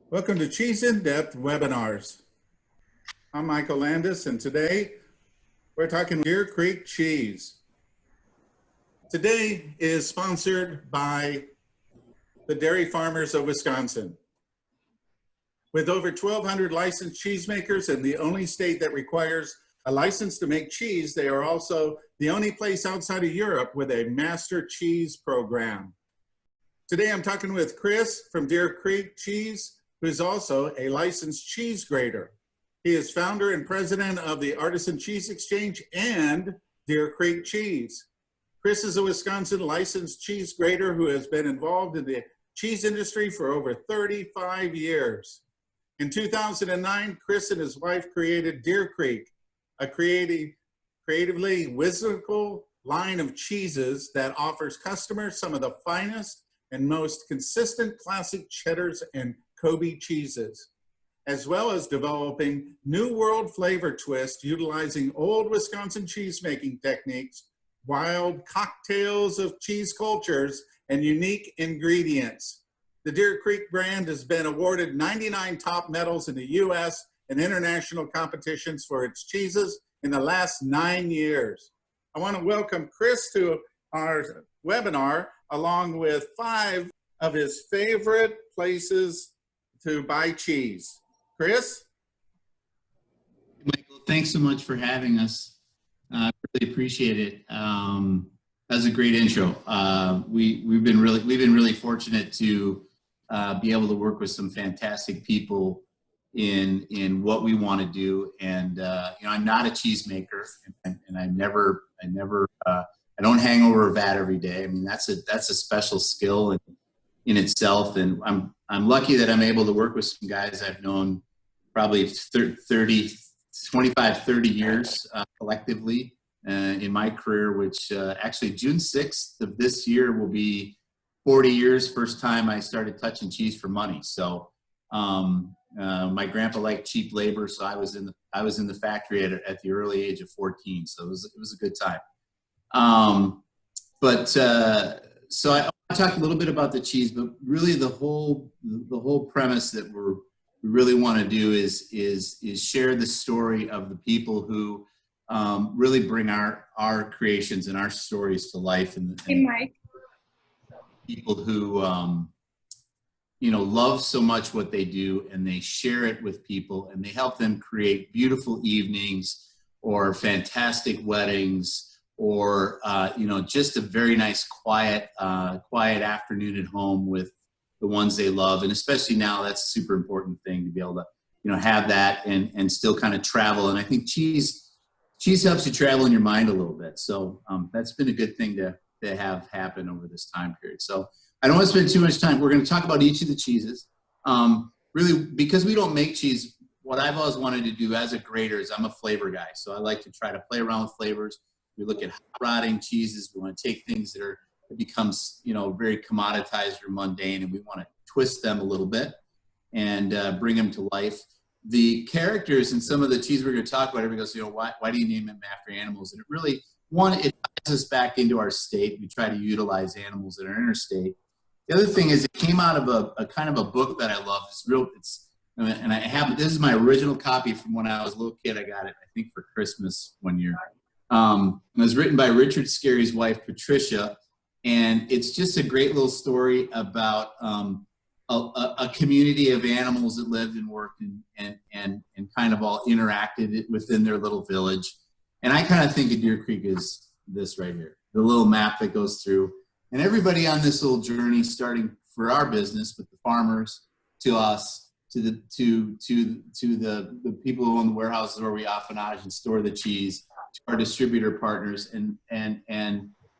Welcome to Cheese in Depth webinars. I'm Michael Landis, and today we're talking Deer Creek cheese. Today is sponsored by the Dairy Farmers of Wisconsin. With over 1,200 licensed cheesemakers and the only state that requires a license to make cheese, they are also the only place outside of Europe with a master cheese program. Today I'm talking with Chris from Deer Creek Cheese, who is also a licensed cheese grater. He is founder and president of the Artisan Cheese Exchange and Deer Creek Cheese. Chris is a Wisconsin licensed cheese grater who has been involved in the cheese industry for over 35 years. In 2009, Chris and his wife created Deer Creek, a creatively whimsical line of cheeses that offers customers some of the finest and most consistent classic cheddars and Kobe cheeses, as well as developing new world flavor twists utilizing old Wisconsin cheese-making techniques, wild cocktails of cheese cultures, and unique ingredients. The Deer Creek brand has been awarded 99 top medals in the U.S. and international competitions for its cheeses in the last 9 years. I want to welcome Chris to our webinar, along with 5 of his favorite places to buy cheese. Chris? Michael, thanks so much for having us. I really appreciate it. That was a great intro. We've been really fortunate to be able to work with some fantastic people in what we want to do. And I'm not a cheesemaker, and I don't hang over a vat every day. I mean, that's a special skill in itself. And I'm lucky that I'm able to work with some guys I've known probably 25, 30 years collectively in my career, which actually June 6th of this year will be 40 years, first time I started touching cheese for money. So my grandpa liked cheap labor, so I was in the factory at the early age of 14. So it was a good time. So I talked a little bit about the cheese, but really the whole premise that we really want to do is share the story of the people who really bring our creations and our stories to life, and Mike. People who love so much what they do, and they share it with people, and they help them create beautiful evenings or fantastic weddings, or just a very nice quiet afternoon at home with the ones they love. And especially now, that's a super important thing to be able to have that and still kind of travel. And I think cheese helps you travel in your mind a little bit. So that's been a good thing to have happen over this time period. So I don't want to spend too much time. We're going to talk about each of the cheeses. Really, because we don't make cheese, what I've always wanted to do as a grater is I'm a flavor guy. So I like to try to play around with flavors. We look at hot rotting cheeses. We want to take things that becomes very commoditized or mundane, and we want to twist them a little bit and bring them to life. The characters in some of the cheese we're going to talk about, everybody goes, why do you name them after animals? And it really, it ties us back into our state. We try to utilize animals that are in our state. The other thing is, it came out of a kind of a book that I love. This is my original copy from when I was a little kid. I got it, I think, for Christmas one year. It was written by Richard Scarry's wife, Patricia, and it's just a great little story about a community of animals that lived and worked and kind of all interacted within their little village. And I kind of think of Deer Creek as this right here, the little map that goes through, and everybody on this little journey, starting for our business with the farmers, to us, to the people who own the warehouses where we affinage and store the cheese, to our distributor partners and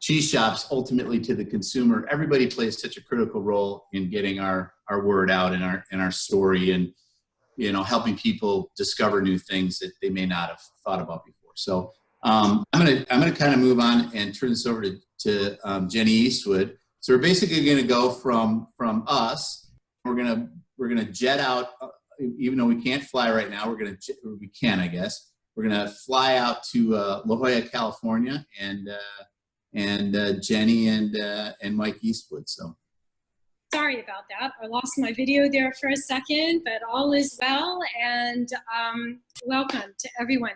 cheese shops, ultimately to the consumer. Everybody plays such a critical role in getting our word out and our story, and helping people discover new things that they may not have thought about before. So I'm gonna kind of move on and turn this over to Jenny Eastwood. So we're basically going to go from us. We're gonna jet out, even though we can't fly right now. We can, I guess. We're gonna fly out to La Jolla, California, and Jenny and Mike Eastwood. So sorry about that. I lost my video there for a second, but all is well, and welcome to everyone.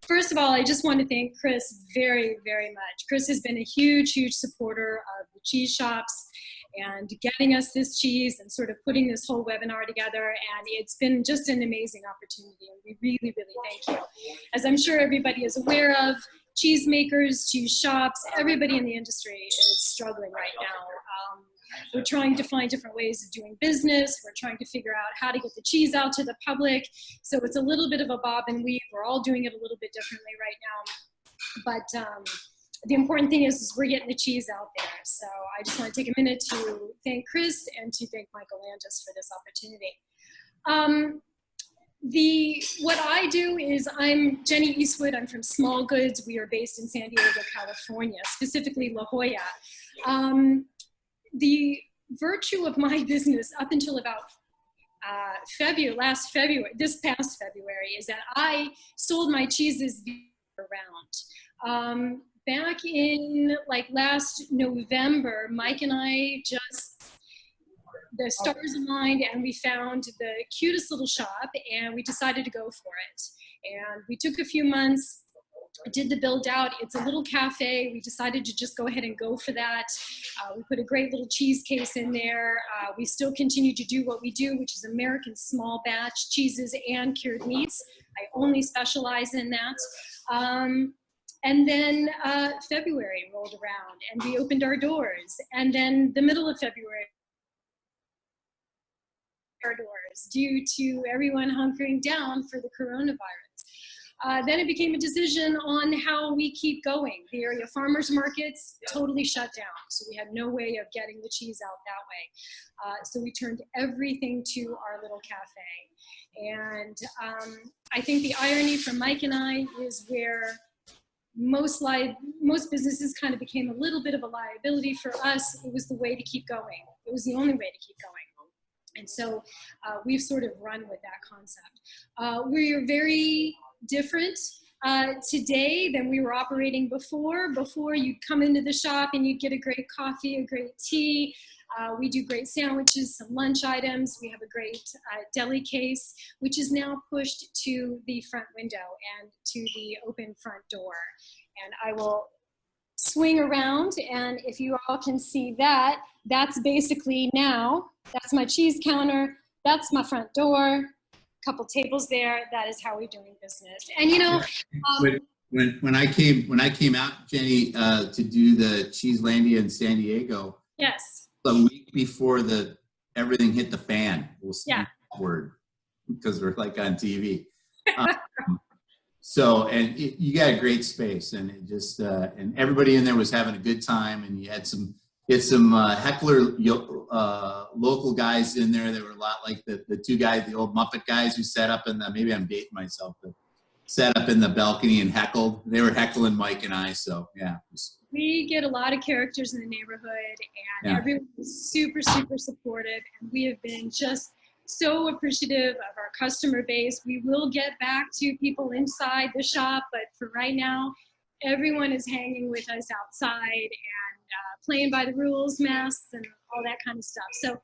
First of all, I just want to thank Chris very, very much. Chris has been a huge, huge supporter of the cheese shops and getting us this cheese and sort of putting this whole webinar together. And it's been just an amazing opportunity. And we really, really thank you. As I'm sure everybody is aware of, cheesemakers, cheese shops, everybody in the industry is struggling right now. We're trying to find different ways of doing business. We're trying to figure out how to get the cheese out to the public. So it's a little bit of a bob and weave. We're all doing it a little bit differently right now. But the important thing is we're getting the cheese out there. So I just want to take a minute to thank Chris and to thank Michael Landis for this opportunity. What I do is I'm Jenny Eastwood. I'm from Smallgoods. We are based in San Diego, California, specifically La Jolla. The virtue of my business up until about this past February, is that I sold my cheeses around. Back in like last November, Mike and I the stars aligned and we found the cutest little shop and we decided to go for it. And we took a few months, did the build out. It's a little cafe. We decided to just go ahead and go for that. We put a great little cheese case in there. We still continue to do what we do, which is American small batch cheeses and cured meats. I only specialize in that. And then February rolled around and we opened our doors. And then the middle of February, our doors due to everyone hunkering down for the coronavirus. Then it became a decision on how we keep going. The area farmers markets totally shut down, so we had no way of getting the cheese out that way. So we turned everything to our little cafe. And I think the irony for Mike and I is where most businesses kind of became a little bit of a liability. For us, it was the way to keep going. It was the only way to keep going. And so we've sort of run with that concept. We are very different today than we were operating before. Before, you'd come into the shop and you'd get a great coffee, a great tea. We do great sandwiches, some lunch items. We have a great deli case, which is now pushed to the front window and to the open front door. And I will swing around, and if you all can see that, that's basically now, that's my cheese counter, that's my front door, couple tables there. That is how we're doing business. And you know, when I came out, Jenny, to do the Cheeselandia in San Diego, yes, the week before everything hit the fan, we'll say that word because we're like on TV. So, and you got a great space, and it just and everybody in there was having a good time, and you had some heckler local guys in there. They were a lot like the two guys, the old Muppet guys who sat up in the, maybe I'm dating myself, but sat up in the balcony and heckled. They were heckling Mike and I, so yeah. We get a lot of characters in the neighborhood, and everyone is super, super supportive, and we have been just so appreciative of our customer base. We will get back to people inside the shop, but for right now, everyone is hanging with us outside and playing by the rules, masks, and all that kind of stuff. So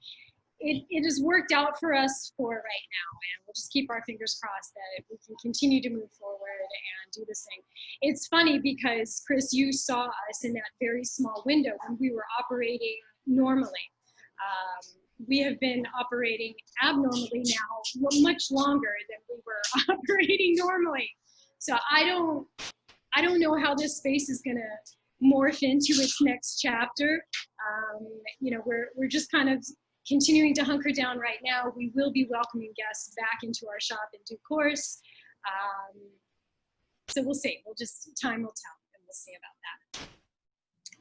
it has worked out for us for right now, and we'll just keep our fingers crossed that we can continue to move forward and do this thing. It's funny because, Chris, you saw us in that very small window when we were operating normally. We have been operating abnormally now much longer than we were operating normally. So I don't know how this space is going to morph into its next chapter. You know, we're just kind of continuing to hunker down right now. We will be welcoming guests back into our shop in due course. So we'll see. Time will tell, and we'll see about that.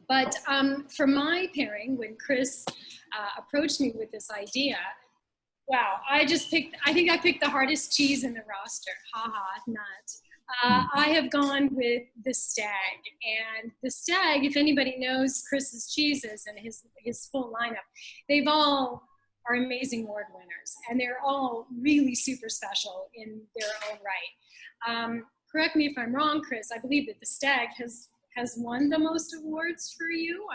But for my pairing, when Chris approached me with this idea, wow, I think I picked the hardest cheese in the roster. Not. I have gone with the Stag, and the Stag, if anybody knows Chris's cheeses and his full lineup, they've all are amazing award winners, and they're all really super special in their own right. Correct me if I'm wrong, Chris. I believe that the Stag has won the most awards for you.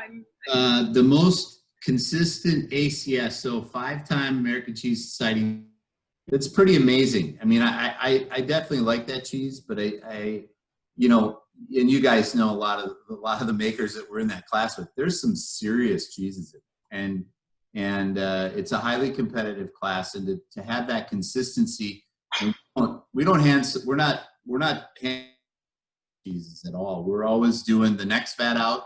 The most consistent ACS, so 5-time American Cheese Society. That's pretty amazing. I mean, I definitely like that cheese, but I you know, and you guys know a lot of the makers that we're in that class with. There's some serious cheeses, and it's a highly competitive class, and to have that consistency. We're not hand cheeses at all. We're always doing the next vat out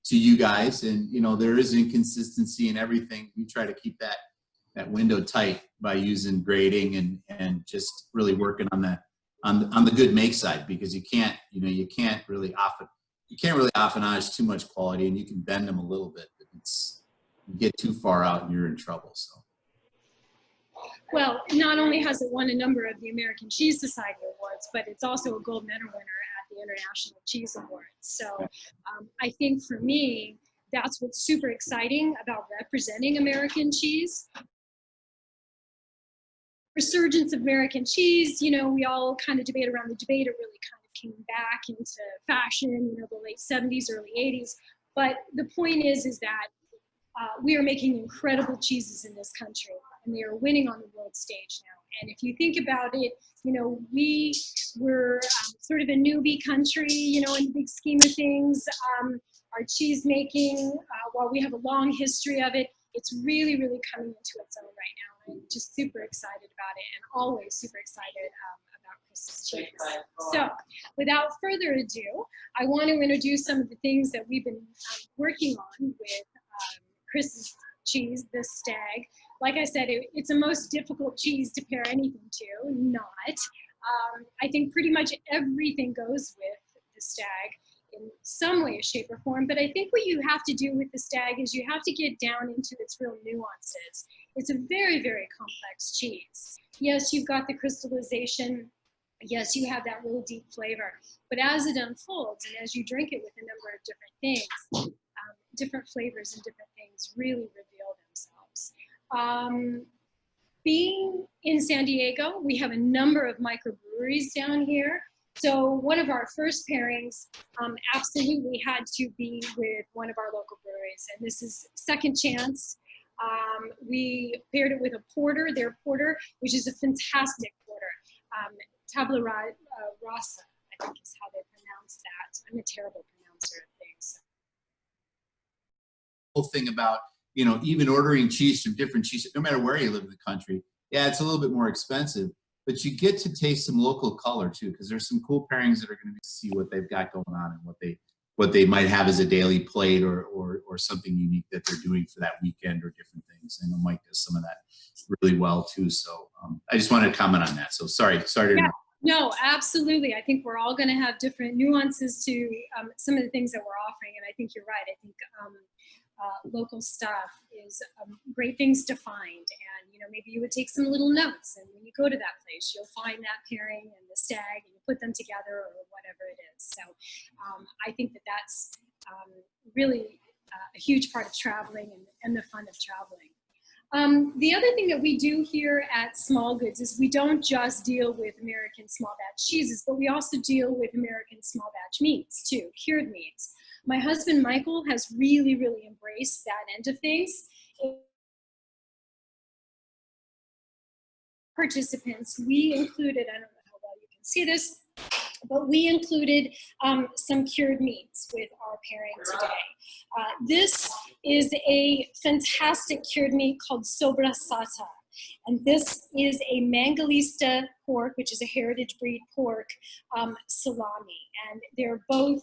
to you guys, and you know there is inconsistency in everything. We try to keep that window tight by using grading and just really working on the good make side, because you can't really affinage too much quality, and you can bend them a little bit, but you get too far out and you're in trouble. So. Well, not only has it won a number of the American Cheese Society awards, but it's also a gold medal winner at the International Cheese Awards. So I think for me, that's what's super exciting about representing American cheese. Resurgence of American cheese, you know, we all kind of debate around the debate. It really kind of came back into fashion, you know, the late 70s, early 80s. But the point is that we are making incredible cheeses in this country, and they are winning on the world stage now. And if you think about it, you know, we were sort of a newbie country, you know, in the big scheme of things. Our cheese making, while we have a long history of it, it's really, really coming into its own right now. I'm just super excited about it, and always super excited about Chris's cheese. So without further ado, I want to introduce some of the things that we've been working on with Chris's cheese, the Stag. Like I said, it's a most difficult cheese to pair anything to, not. I think pretty much everything goes with the Stag in some way, shape, or form. But I think what you have to do with the Stag is you have to get down into its real nuances. It's a very, very complex cheese. Yes, you've got the crystallization. Yes, you have that real deep flavor. But as it unfolds and as you drink it with a number of different things, different flavors and different things really reveal themselves. Being in San Diego, we have a number of microbreweries down here. So one of our first pairings absolutely had to be with one of our local breweries, and this is Second Chance. We paired it with a porter, their porter, which is a fantastic porter. Tabula rasa, I think is how they pronounce that. I'm a terrible pronouncer of things. Whole thing about, you know, even ordering cheese from different cheese, no matter where you live in the country, yeah, it's a little bit more expensive, but you get to taste some local color too, because there's some cool pairings that are going to see what they've got going on and what they might have as a daily plate or something unique that they're doing for that weekend or different things. I know Mike does some of that really well too. So I just wanted to comment on that. So sorry to yeah. No, absolutely. I think we're all going to have different nuances to some of the things that we're offering, and I think you're right. I think local stuff is great things to find, and you know, maybe you would take some little notes, and when you go to that place, you'll find that pairing and the Stag, and you put them together or whatever it is. So I think that that's really a huge part of traveling and the fun of traveling. The other thing that we do here at Smallgoods is we don't just deal with American small batch cheeses, but we also deal with American small batch meats too, cured meats. My husband, Michael, has really, really embraced that end of things. Participants, we included, I don't know how well you can see this, but we included some cured meats with our pairing today. This is a fantastic cured meat called sobrasata. And this is a Mangalista pork, which is a heritage breed pork, salami. And they're both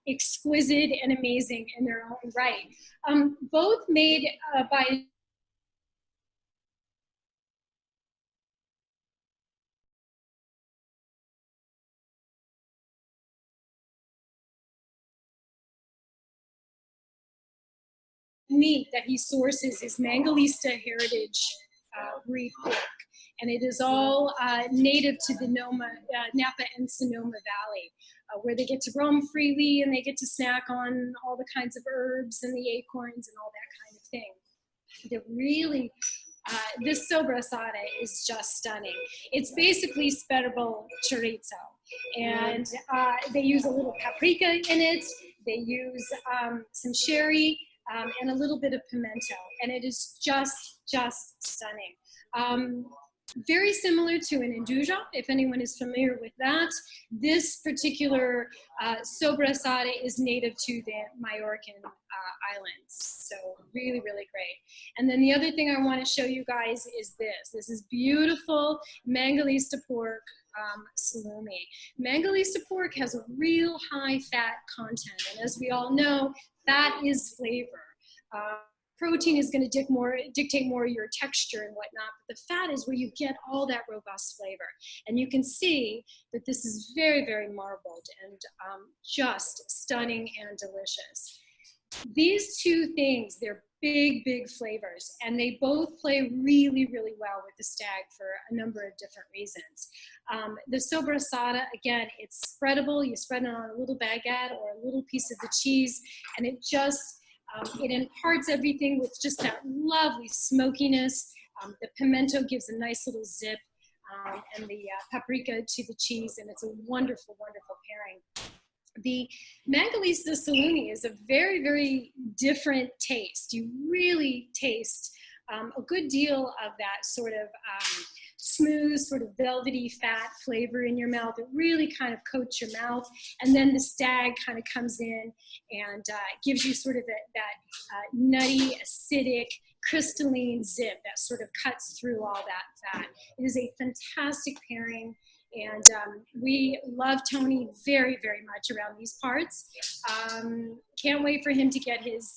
exquisite and amazing in their own right. Both made by meat that he sources is Mangalista heritage breed pork. And it is all native to the Napa and Sonoma Valley, where they get to roam freely and they get to snack on all the kinds of herbs and the acorns and all that kind of thing. They're really, this sobrasada is just stunning. It's basically sperable chorizo. And they use a little paprika in it. They use some sherry. and a little bit of pimento, and it is just stunning. Very similar to an induja, if anyone is familiar with that. This particular sobrasada is native to the Majorcan islands, so really great. And then the other thing I want to show you guys is this. This is beautiful Mangalista pork salumi. Mangalista pork has a real high fat content, and as we all know, fat is flavor. Protein is going to dictate more your texture and whatnot, but the fat is where you get all that robust flavor. And you can see that this is very marbled and just stunning and delicious. These two things, they're big flavors, and they both play really well with the Stag for a number of different reasons. The sobrasada, again, it's spreadable. You spread it on a little baguette or a little piece of the cheese, and it just it imparts everything with just that lovely smokiness. The pimento gives a nice little zip, and the paprika to the cheese, and it's a wonderful pairing. The Mangalista salumi is a very different taste. You really taste a good deal of that sort of smooth, sort of velvety fat flavor in your mouth. It really kind of coats your mouth. And then the Stag kind of comes in and gives you sort of that nutty, acidic, crystalline zip that sort of cuts through all that fat. It is a fantastic pairing. And we love Tony very much around these parts. Can't wait for him to get his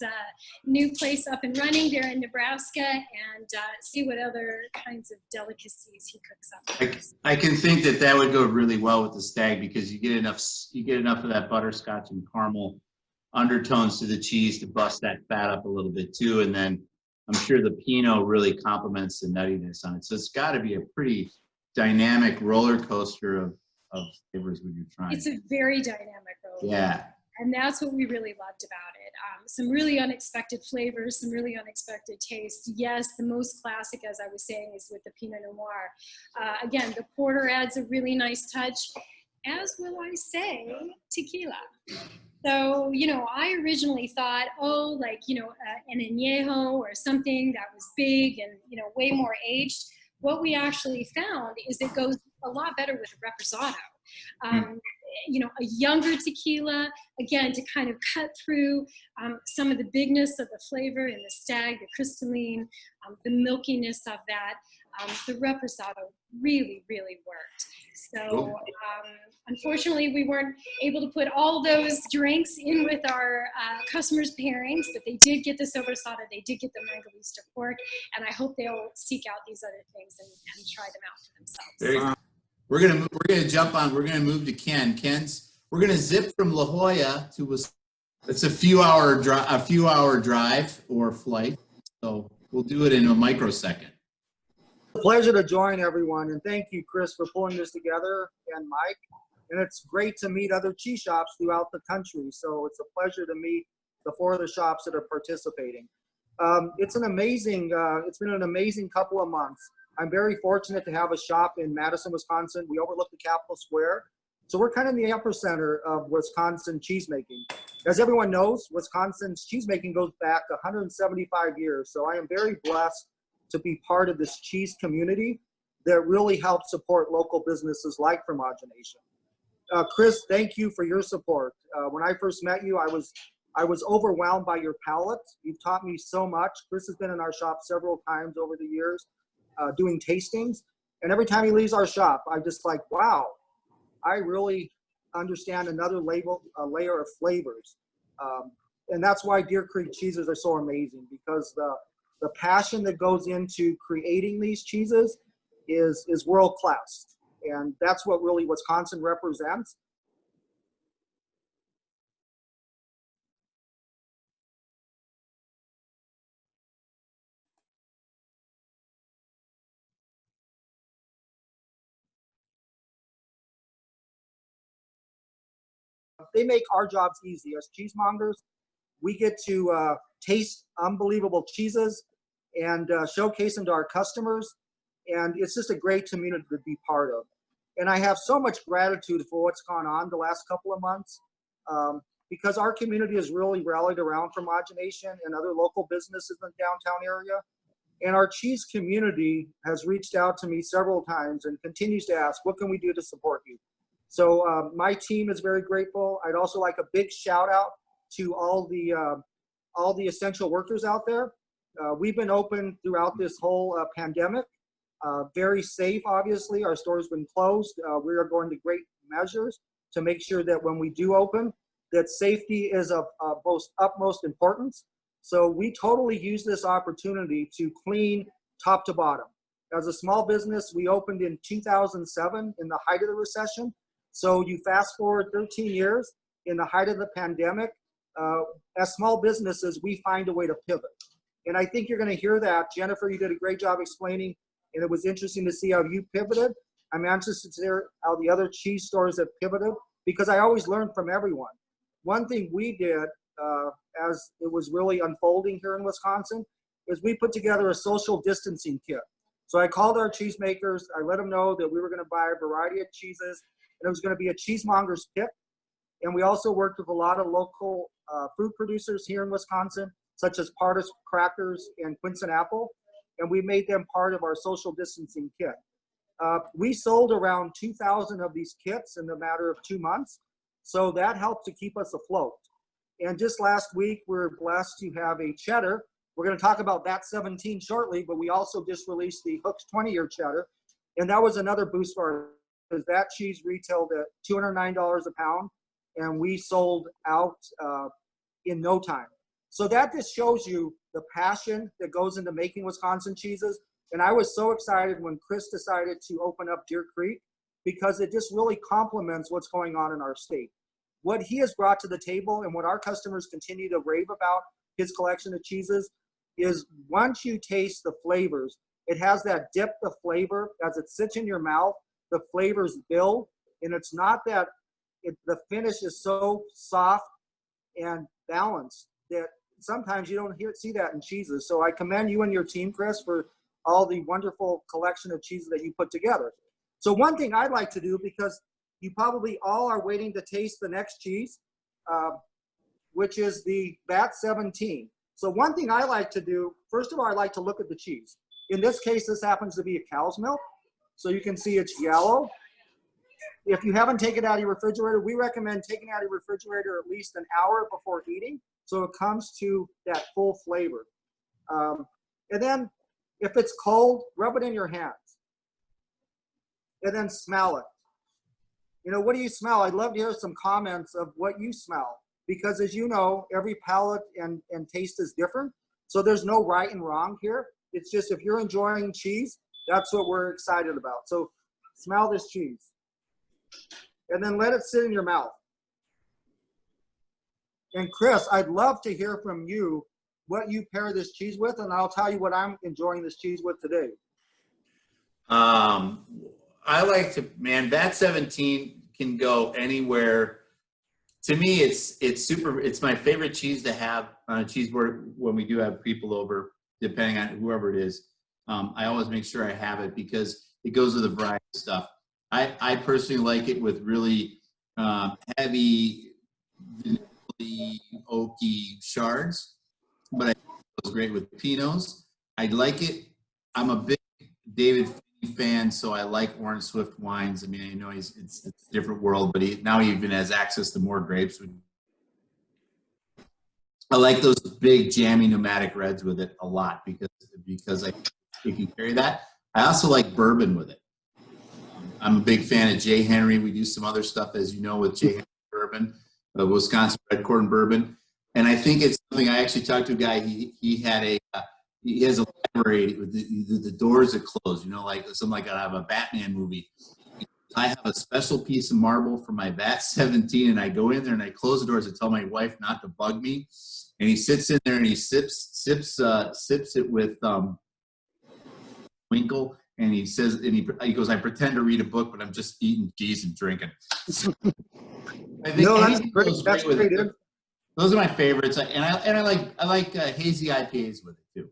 new place up and running there in Nebraska, and see what other kinds of delicacies he cooks up. I can think that would go really well with the Stag, because you get enough of that butterscotch and caramel undertones to the cheese to bust that fat up a little bit too, and then I'm sure the Pinot really complements the nuttiness on it. So it's got to be a pretty dynamic roller coaster of flavors when you're trying. It's a very dynamic roller coaster. Yeah. And that's what we really loved about it. Some really unexpected flavors, some really unexpected tastes. Yes, the most classic, as I was saying, is with the Pinot Noir. Again, the porter adds a really nice touch, as will I say, tequila. So, I originally thought, an añejo or something that was big and, way more aged. What we actually found is it goes a lot better with reposado. A younger tequila, again, to kind of cut through some of the bigness of the flavor in the Stag, the crystalline, the milkiness of that. The reposado really worked. So unfortunately, we weren't able to put all those drinks in with our customers' pairings, but they did get the sobrasada, they did get the Mangalista pork, and I hope they'll seek out these other things and try them out for themselves. We're gonna move to Ken. We're gonna zip from La Jolla to it's a few hour drive or flight, so we'll do it in a microsecond. It's a pleasure to join everyone, and thank you, Chris, for pulling this together, and Mike. And it's great to meet other cheese shops throughout the country. So it's a pleasure to meet the 4 other shops that are participating. It's been an amazing couple of months. I'm very fortunate to have a shop in Madison, Wisconsin. We overlook the Capitol Square. So we're kind of in the epicenter of Wisconsin cheesemaking. As everyone knows, Wisconsin's cheesemaking goes back 175 years. So I am very blessed to be part of this cheese community that really helps support local businesses like Fromagination. Chris, thank you for your support. When I first met you, I was overwhelmed by your palate. You've taught me so much. Chris has been in our shop several times over the years, doing tastings. And every time he leaves our shop, I'm just like, wow, I really understand another layer of flavors. And that's why Deer Creek cheeses are so amazing, because the passion that goes into creating these cheeses is world class. And that's what really Wisconsin represents. They make our jobs easy. As cheesemongers, we get to taste unbelievable cheeses and showcase them to our customers. And it's just a great community to be part of. And I have so much gratitude for what's gone on the last couple of months. because our community has really rallied around Fromagination and other local businesses in the downtown area. And our cheese community has reached out to me several times and continues to ask, what can we do to support you? So my team is very grateful. I'd also like a big shout out to all the essential workers out there. We've been open throughout this whole pandemic. Very safe, obviously. Our store's been closed. We are going to great measures to make sure that when we do open, that safety is of utmost importance. So we totally use this opportunity to clean top to bottom. As a small business, we opened in 2007 in the height of the recession. So you fast forward 13 years in the height of the pandemic, as small businesses, we find a way to pivot. And I think you're going to hear that. Jennifer, you did a great job explaining, and it was interesting to see how you pivoted. I'm anxious to hear how the other cheese stores have pivoted, because I always learn from everyone. One thing we did as it was really unfolding here in Wisconsin is we put together a social distancing kit. So I called our cheesemakers. I let them know that we were going to buy a variety of cheeses, and it was going to be a cheesemongers kit. And we also worked with a lot of local fruit producers here in Wisconsin, such as Pardus Crackers and Quince Apple, and we made them part of our social distancing kit. We sold around 2,000 of these kits in the matter of 2 months, so that helped to keep us afloat. And just last week, we were blessed to have a cheddar. We're going to talk about that 17 shortly, but we also just released the Hooks 20-year cheddar, and that was another boost for our, because that cheese retailed at $209 a pound, and we sold out in no time. So that just shows you the passion that goes into making Wisconsin cheeses. And I was so excited when Chris decided to open up Deer Creek, because it just really complements what's going on in our state. What he has brought to the table and what our customers continue to rave about his collection of cheeses is, once you taste the flavors, it has that depth of flavor. As it sits in your mouth, the flavors build, and it's not that the finish is so soft and balanced that sometimes you don't see that in cheeses. So I commend you and your team, Chris, for all the wonderful collection of cheeses that you put together. So one thing I'd like to do, because you probably all are waiting to taste the next cheese, which is the VAT 17. So one thing I like to do, first of all, I like to look at the cheese. In this case, this happens to be a cow's milk. So you can see it's yellow. If you haven't taken it out of your refrigerator, we recommend taking it out of your refrigerator at least an hour before eating, so it comes to that full flavor. And then if it's cold, rub it in your hands. And then smell it. You know, what do you smell? I'd love to hear some comments of what you smell, because as you know, every palate and taste is different. So there's no right and wrong here. It's just, if you're enjoying cheese, that's what we're excited about. So smell this cheese. And then let it sit in your mouth. And Chris, I'd love to hear from you what you pair this cheese with, and I'll tell you what I'm enjoying this cheese with today. I like to, man, VAT 17 can go anywhere. To me, it's my favorite cheese to have on a cheese board when we do have people over, depending on whoever it is. I always make sure I have it because it goes with a variety of stuff. I personally like it with really heavy, vanilla-y, oaky shards, but I think it goes great with Pinots. I like it. I'm a big David fan, so I like Orange Swift wines. I mean, I know it's a different world, but now he even has access to more grapes. I like those big jammy pneumatic reds with it a lot because I can carry that. I also like bourbon with it. I'm a big fan of J. Henry. We do some other stuff, as you know, with J. Henry bourbon, Wisconsin red corn bourbon, and I think it's something. I actually talked to a guy. He has a library with the doors that close. You know, like something like I have a Batman movie. I have a special piece of marble for my VAT 17, and I go in there and I close the doors and tell my wife not to bug me. And he sits in there and he sips it with Winkle, and he says, and he goes, I pretend to read a book, but I'm just eating cheese and drinking. I think that's great. That's great. Those are my favorites, and I like hazy IPAs with it too.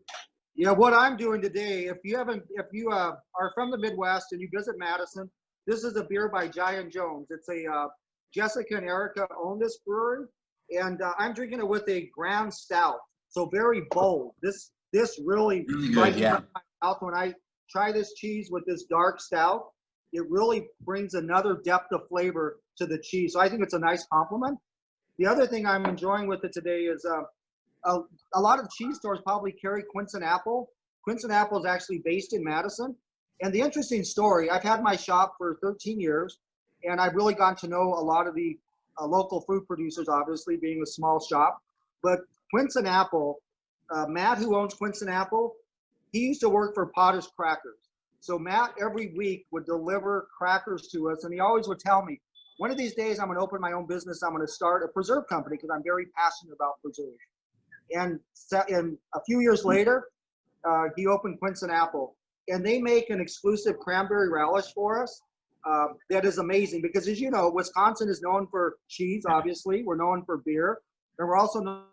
Yeah, what I'm doing today, if you are from the Midwest and you visit Madison, this is a beer by Giant Jones. It's a Jessica and Erica own this brewery, And I'm drinking it with a Grand Stout, so very bold. This really Really good, brightens yeah. up my mouth when I try this cheese with this dark stout. It really brings another depth of flavor to the cheese. So I think it's a nice compliment. The other thing I'm enjoying with it today is a lot of cheese stores probably carry Quince and Apple. Quince and Apple is actually based in Madison. And the interesting story, I've had my shop for 13 years, and I've really gotten to know a lot of the local food producers, obviously, being a small shop. But Quince and Apple, Matt, who owns Quince and Apple, he used to work for Potter's Crackers. So Matt every week would deliver crackers to us, and he always would tell me, one of these days I'm going to open my own business. I'm going to start a preserve company because I'm very passionate about preserve. And a few years later, he opened Quince and Apple, and they make an exclusive cranberry relish for us. That is amazing because, as you know, Wisconsin is known for cheese, obviously. We're known for beer, and we're also known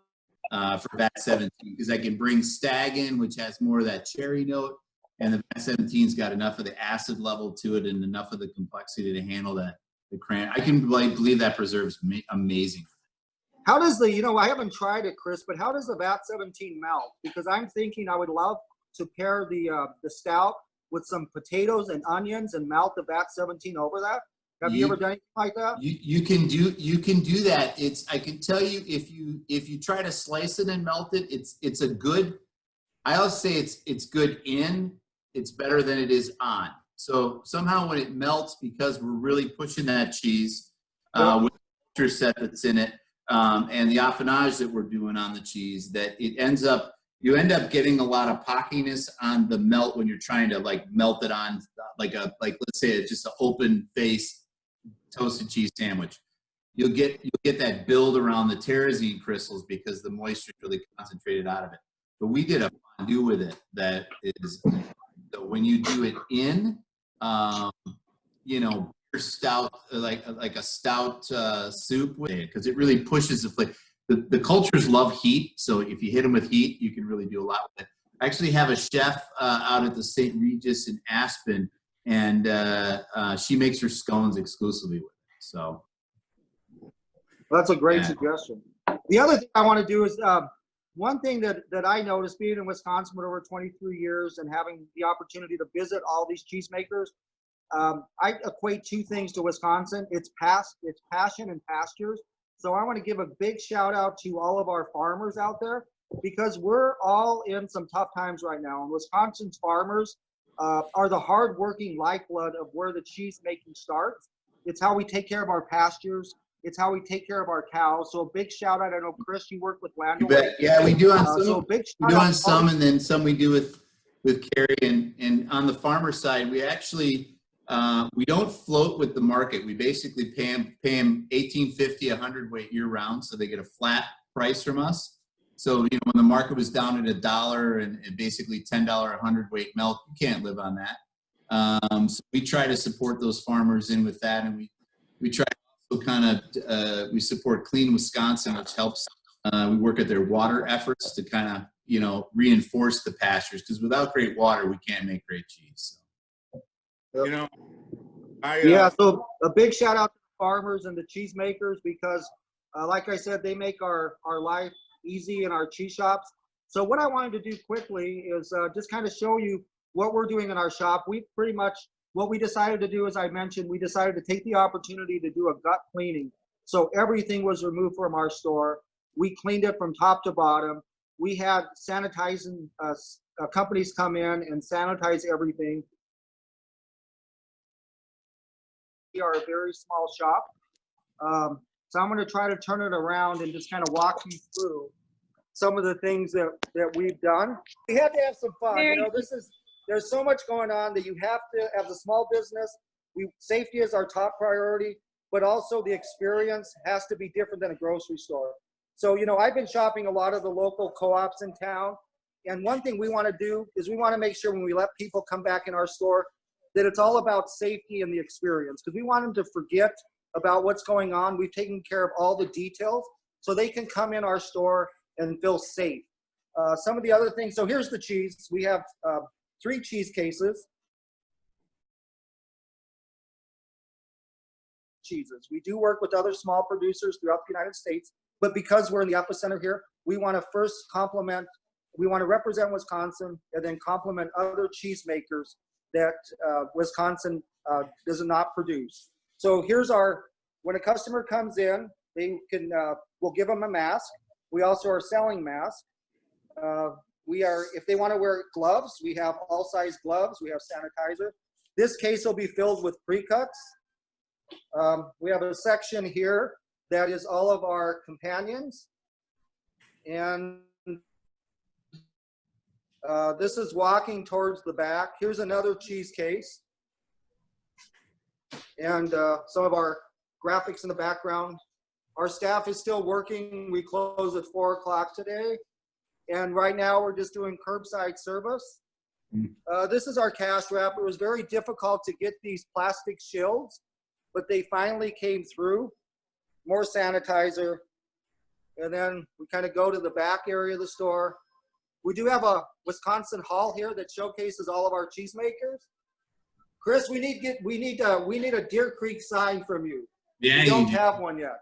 for VAT 17 because I can bring Stag in, which has more of that cherry note, and the VAT 17's got enough of the acid level to it and enough of the complexity to handle that. The cran, I can believe that preserves amazing. How does the, I haven't tried it, Chris, but how does the VAT 17 melt? Because I'm thinking I would love to pair the stout with some potatoes and onions and melt the VAT 17 over that. Have you ever done anything like that? You can do that. I can tell you if you try to slice it and melt it, it's a good. I always say it's good in. It's better than it is on. So somehow when it melts, because we're really pushing that cheese with the culture set that's in it and the affinage that we're doing on the cheese, that you end up getting a lot of pockiness on the melt when you're trying to like melt it on like let's say it's just an open face toasted cheese sandwich. You'll get that build around the terrazine crystals because the moisture is really concentrated out of it. But we did a fondue with it that is, so when you do it in, stout, like a stout soup with it, because it really pushes the flavor. The cultures love heat, so if you hit them with heat, you can really do a lot with it. I actually have a chef out at the St. Regis in Aspen, and she makes her scones exclusively with it. So that's a great suggestion. The other thing I want to do is one thing that I noticed being in Wisconsin for over 23 years and having the opportunity to visit all these cheesemakers, I equate two things to Wisconsin. It's passion and pastures. So I want to give a big shout out to all of our farmers out there because we're all in some tough times right now. And Wisconsin's farmers are the hardworking lifeblood of where the cheese making starts. It's how we take care of our pastures. It's how we take care of our cows. So a big shout out. I know, Chris, you work with Landis. Yeah, we do on some. So big shout we do out on some, and then some we do with Carrie. And on the farmer side, we actually we don't float with the market. We basically pay them $18.50 a hundredweight year round, so they get a flat price from us. So when the market was down at $1 and basically $10 a hundredweight milk, you can't live on that. So we try to support those farmers in with that, and we try to also we support Clean Wisconsin, which helps. We work at their water efforts to kind of reinforce the pastures, because without great water, we can't make great cheese. So. So a big shout out to the farmers and the cheesemakers because, like I said, they make our life easy in our cheese shops. So what I wanted to do quickly is just kind of show you what we're doing in our shop. What we decided to do, as I mentioned, we decided to take the opportunity to do a gut cleaning. So everything was removed from our store. We cleaned it from top to bottom. We had sanitizing companies come in and sanitize everything. We are a very small shop. So I'm going to try to turn it around and just kind of walk you through some of the things that we've done. We had to have some fun. There's so much going on that you have to, as a small business, safety is our top priority, but also the experience has to be different than a grocery store. So, I've been shopping a lot of the local co-ops in town. And one thing we want to do is we want to make sure when we let people come back in our store that it's all about safety and the experience, because we want them to forget about what's going on. We've taken care of all the details so they can come in our store and feel safe. Some of the other things, so here's the cheese. We have 3 cheese cases. Cheeses. We do work with other small producers throughout the United States. but because we're in the epicenter here, we want to first we want to represent Wisconsin and then complement other cheesemakers that Wisconsin does not produce. So here's when a customer comes in, we'll give them a mask. We also are selling masks. If they want to wear gloves, we have all size gloves. We have sanitizer. This case will be filled with pre-cuts. We have a section here that is all of our companions. And this is walking towards the back. Here's another cheese case. And some of our graphics in the background. Our staff is still working. We close at 4 o'clock today. And right now we're just doing curbside service. This is our cash wrap. It was very difficult to get these plastic shields, but they finally came through. More sanitizer. And then we kind of go to the back area of the store. We do have a Wisconsin hall here that showcases all of our cheesemakers. Chris, we need a Deer Creek sign from you. Yeah, we don't have one yet.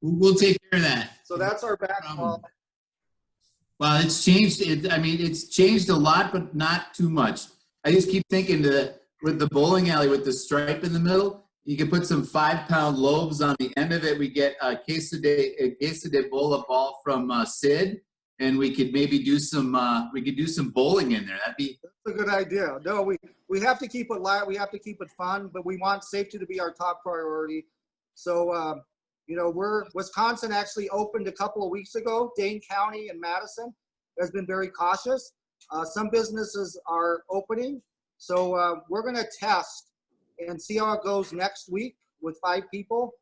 We'll take care of that. So that's our back hall. Well, it's changed. It's changed a lot, but not too much. I just keep thinking with the bowling alley with the stripe in the middle, you can put some 5-pound loaves on the end of it. We get a queso de bola ball from Sid, and we could maybe do some bowling in there. That's a good idea. No, we have to keep it light. We have to keep it fun, but we want safety to be our top priority. So, Wisconsin actually opened a couple of weeks ago. Dane County and Madison has been very cautious. Some businesses are opening. So we're going to test and see how it goes next week with 5 people.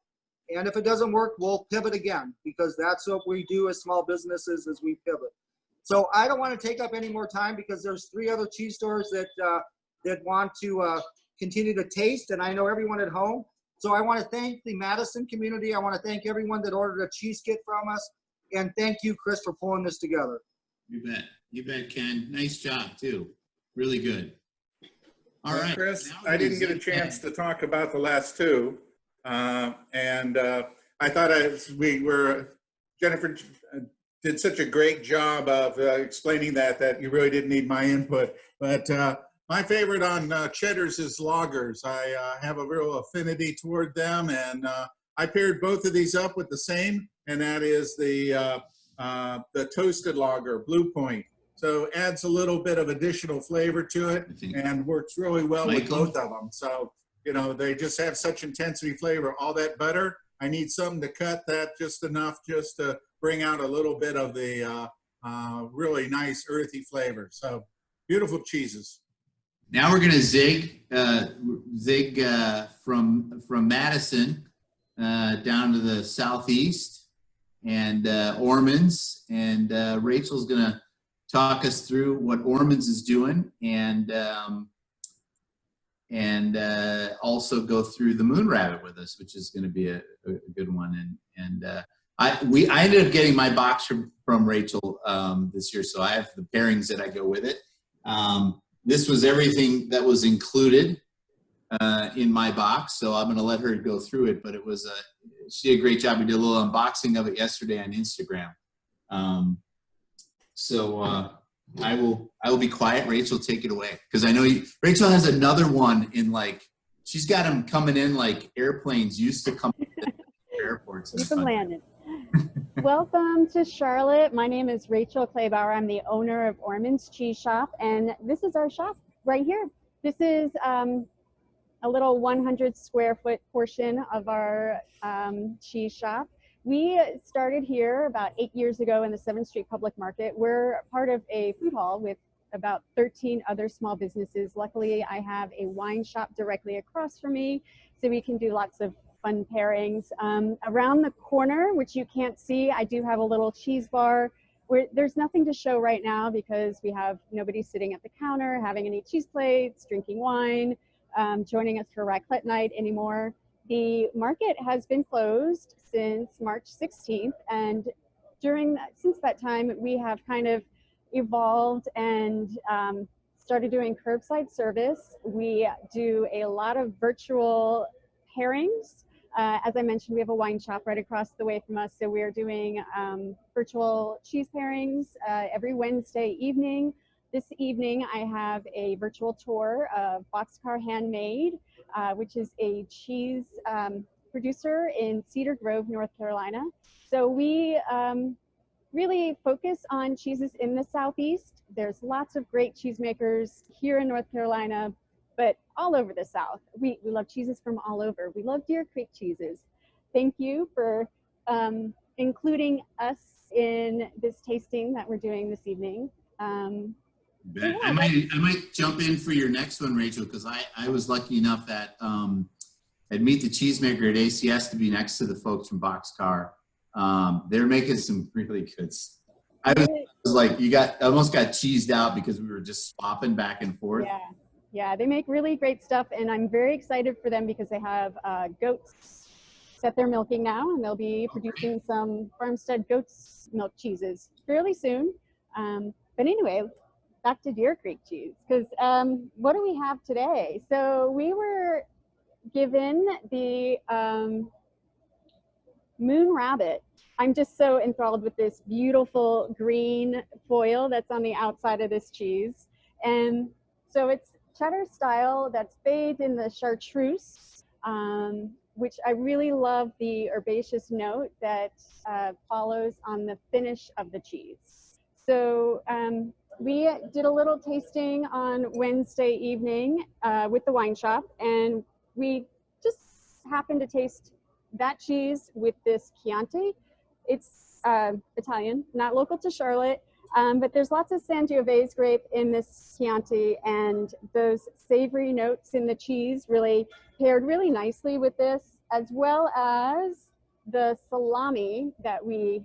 And if it doesn't work, we'll pivot again, because that's what we do as small businesses, is we pivot. So I don't want to take up any more time, because there's 3 other cheese stores that want to continue to taste, and I know everyone at home. So I want to thank the Madison community. I want to thank everyone that ordered a cheese kit from us, and thank you, Chris, for pulling this together. You bet, Ken. Nice job too. Really good. All right, Chris, I didn't get a chance to talk about the last 2. And I thought Jennifer did such a great job of explaining that you really didn't need my input. But my favorite on Cheddars is lagers. I have a real affinity toward them, and I paired both of these up with the same, and that is the toasted lager, Blue Point. So adds a little bit of additional flavor to it and works really well with both of them. So, they just have such intensity flavor. All that butter, I need something to cut that just enough just to bring out a little bit of the really nice earthy flavor. So beautiful cheeses. Now we're going to zig from Madison down to the southeast, and Orrman's, and Rachel's going to talk us through what Orrman's is doing, and also go through the MoonRabbit with us, which is going to be a good one. And I ended up getting my box from Rachel this year, so I have the pairings that I go with it. This was everything that was included in my box, so I'm going to let her go through it. But she did a great job. We did a little unboxing of it yesterday on Instagram. So I will be quiet. Rachel, take it away, because I know Rachel has another one in, like, she's got them coming in like airplanes used to come to airports. Keep them landing. Welcome to Charlotte. My name is Rachel Bauer. I'm the owner of Orrman's Cheese Shop, and this is our shop right here. This is a little 100 square foot portion of our cheese shop. We started here about 8 years ago in the 7th Street Public Market. We're part of a food hall with about 13 other small businesses. Luckily, I have a wine shop directly across from me, so we can do lots of fun pairings. Around the corner, which you can't see, I do have a little cheese bar. There's nothing to show right now because we have nobody sitting at the counter having any cheese plates, drinking wine, joining us for raclette night anymore. The market has been closed since March 16th, and since that time, we have kind of evolved and started doing curbside service. We do a lot of virtual pairings. As I mentioned, we have a wine shop right across the way from us. So we're doing virtual cheese pairings every Wednesday evening. This evening, I have a virtual tour of Boxcar Handmade, which is a cheese producer in Cedar Grove, North Carolina. So we really focus on cheeses in the Southeast. There's lots of great cheesemakers here in North Carolina, but all over the South. We love cheeses from all over. We love Deer Creek cheeses. Thank you for including us in this tasting that we're doing this evening. Bet. I might jump in for your next one, Rachel, because I was lucky enough that at Meet the Cheesemaker at ACS to be next to the folks from Boxcar. They're making some really good stuff. I was like, almost got cheesed out because we were just swapping back and forth. Yeah, they make really great stuff, and I'm very excited for them because they have goats that they're milking now, and they'll be producing some farmstead goats milk cheeses fairly soon. But anyway, back to Deer Creek cheese, because what do we have today? So we were given the MoonRabbit. I'm just so enthralled with this beautiful green foil that's on the outside of this cheese. And so it's cheddar style that's bathed in the chartreuse, which I really love the herbaceous note that follows on the finish of the cheese. So we did a little tasting on Wednesday evening with the wine shop, and we just happened to taste that cheese with this Chianti. It's Italian, not local to Charlotte, but there's lots of Sangiovese grape in this Chianti, and those savory notes in the cheese really paired really nicely with this, as well as the salami that we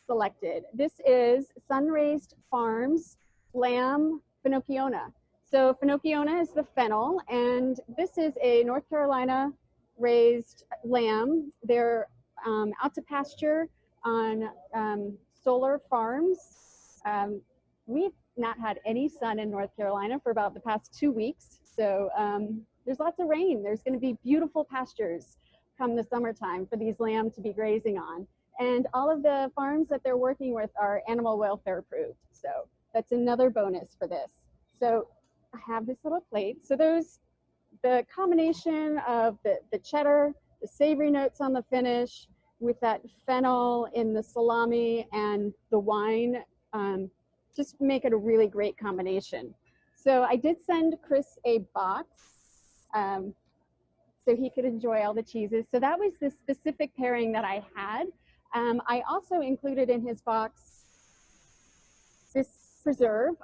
selected. This is Sun-Raised Farms Lamb Finocchiona. So Finocchiona is the fennel, and this is a North Carolina raised lamb. They're out to pasture on solar farms. We've not had any sun in North Carolina for about the past 2 weeks. So there's lots of rain. There's going to be beautiful pastures come the summertime for these lambs to be grazing on. And all of the farms that they're working with are animal welfare approved. So that's another bonus for this. So I have this little plate. So the combination of the cheddar, the savory notes on the finish, with that fennel in the salami and the wine, just make it a really great combination. So I did send Chris a box so he could enjoy all the cheeses. So that was the specific pairing that I had. I also included in his box this preserve.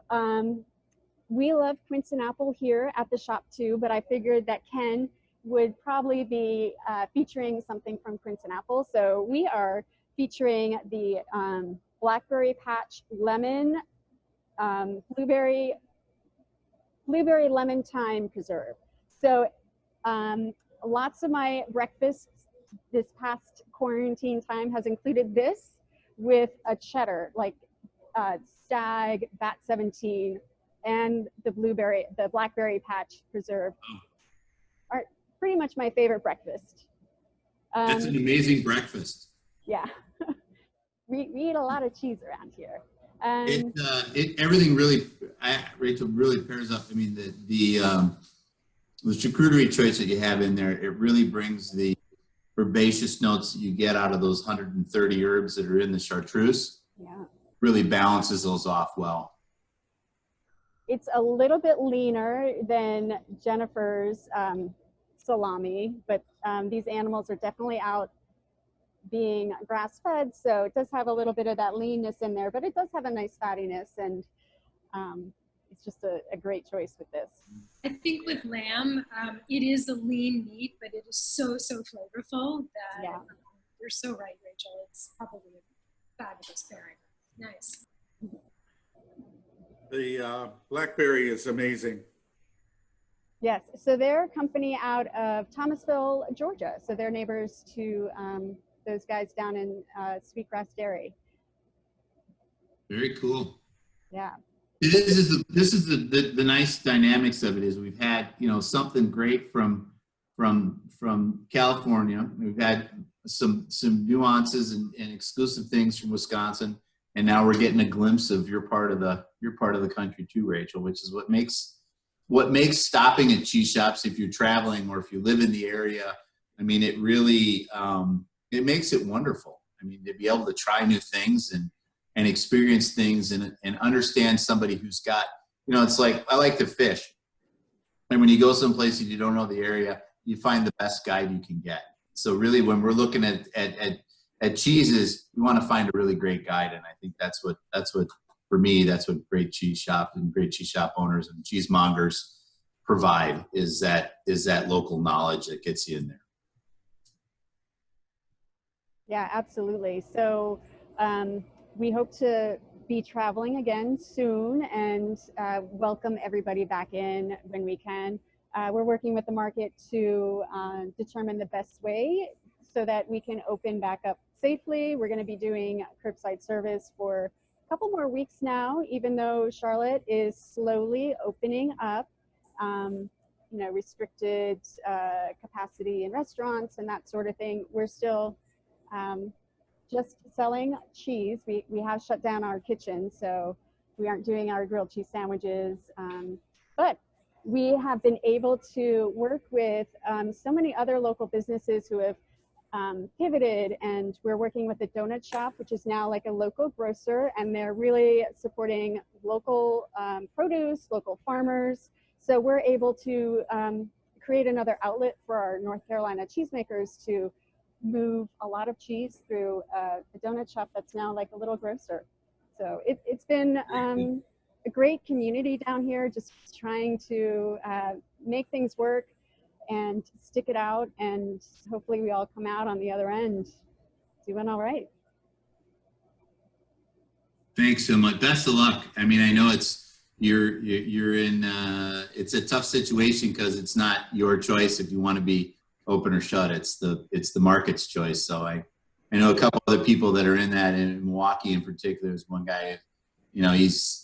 We love quince and apple here at the shop too, but I figured that Ken would probably be featuring something from quince and apple. So we are featuring the blackberry patch lemon, blueberry lemon thyme preserve. So lots of my breakfasts this past quarantine time has included this with a cheddar, like Stag, Bat 17, and the blackberry patch preserve are pretty much my favorite breakfast. That's an amazing breakfast. Yeah, we eat a lot of cheese around here. Everything really, Rachel, really pairs up. I mean, the charcuterie choice that you have in there, it really brings the herbaceous notes that you get out of those 130 herbs that are in the chartreuse. Yeah, really balances those off well. It's a little bit leaner than Jennifer's salami, but these animals are definitely out being grass-fed, so it does have a little bit of that leanness in there, but it does have a nice fattiness, and it's just a great choice with this. I think with lamb, it is a lean meat, but it is so flavorful that Yeah. You're so right, Rachel. It's probably a fabulous pairing. Nice. The blackberry is amazing. Yes, so they're a company out of Thomasville, Georgia. So they're neighbors to those guys down in Sweetgrass Dairy. Very cool. Yeah. This is the nice dynamics of it is we've had, something great from from California. We've had some nuances and exclusive things from Wisconsin, and now we're getting a glimpse of your part of the country too, Rachel, which is what makes stopping at cheese shops, if you're traveling or if you live in the area, I mean, it really it makes it wonderful. I mean, to be able to try new things and experience things and understand somebody who's got, you know, it's like, I like to fish. And when you go someplace and you don't know the area, you find the best guide you can get. So really, when we're looking at cheeses, you want to find a really great guide. And I think that's what, for me, that's what great cheese shop and great cheese shop owners and cheesemongers provide, is that local knowledge that gets you in there. Yeah, absolutely. So we hope to be traveling again soon and welcome everybody back in when we can. We're working with the market to determine the best way so that we can open back up safely. We're going to be doing curbside service for a couple more weeks now, even though Charlotte is slowly opening up, you know, restricted capacity in restaurants and that sort of thing. We're still just selling cheese. We have shut down our kitchen, so we aren't doing our grilled cheese sandwiches. But we have been able to work with so many other local businesses who have pivoted, and we're working with a donut shop, which is now like a local grocer, and they're really supporting local produce, local farmers. So we're able to create another outlet for our North Carolina cheesemakers to move a lot of cheese through a donut shop that's now like a little grocer. So it's been a great community down here, just trying to make things work and stick it out, and hopefully we all come out on the other end doing all right. Thanks so much. Best of luck. I mean, I know you're in it's a tough situation because it's not your choice if you want to be open or shut. It's the market's choice. So I know a couple other people that are in that, in Milwaukee in particular. There's one guy, you know, he's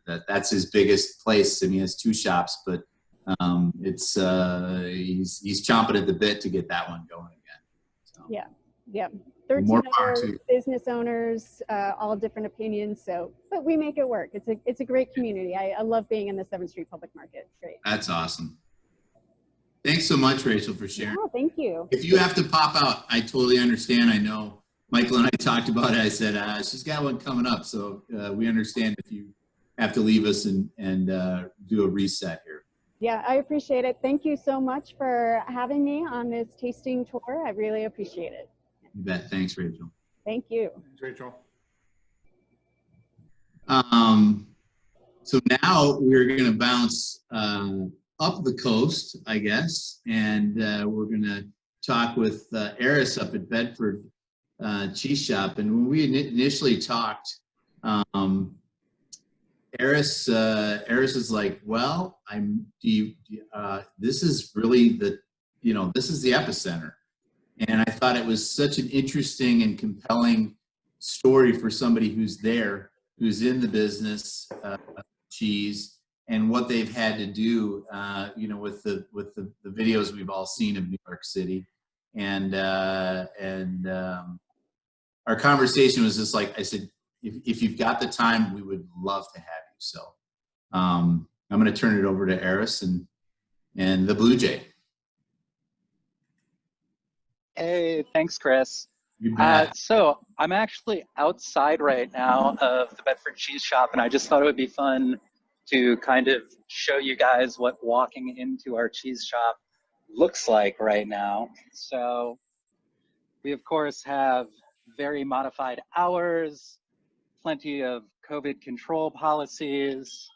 that's his biggest place. I mean, he has 2 shops, but he's chomping at the bit to get that one going again. So. Yeah. 13 other business owners, all different opinions. So, but we make it work. It's a great community. I love being in the 7th Street Public Market. It's great. That's awesome. Thanks so much, Rachel, for sharing. Oh, thank you. If you have to pop out, I totally understand. I know Michael and I talked about it. I said, she's got one coming up. So we understand if you have to leave us and do a reset here. Yeah, I appreciate it. Thank you so much for having me on this tasting tour. I really appreciate it. You bet. Thanks, Rachel. Thank you. Thanks, Rachel. So now we're going to bounce up the coast, I guess, and we're going to talk with Eris up at Bedford Cheese Shop. And when we initially talked, Eris is like, well, this is really this is the epicenter. And I thought it was such an interesting and compelling story for somebody who's there, who's in the business of cheese, and what they've had to do, with the videos we've all seen of New York City, and our conversation was just like, I said, if you've got the time, we would love to have you. So I'm going to turn it over to Eris and the Blue Jay. Hey, thanks, Chris. You bet. So I'm actually outside right now of the Bedford Cheese Shop, and I just thought it would be fun to kind of show you guys what walking into our cheese shop looks like right now. So we, of course, have very modified hours, plenty of COVID control policies.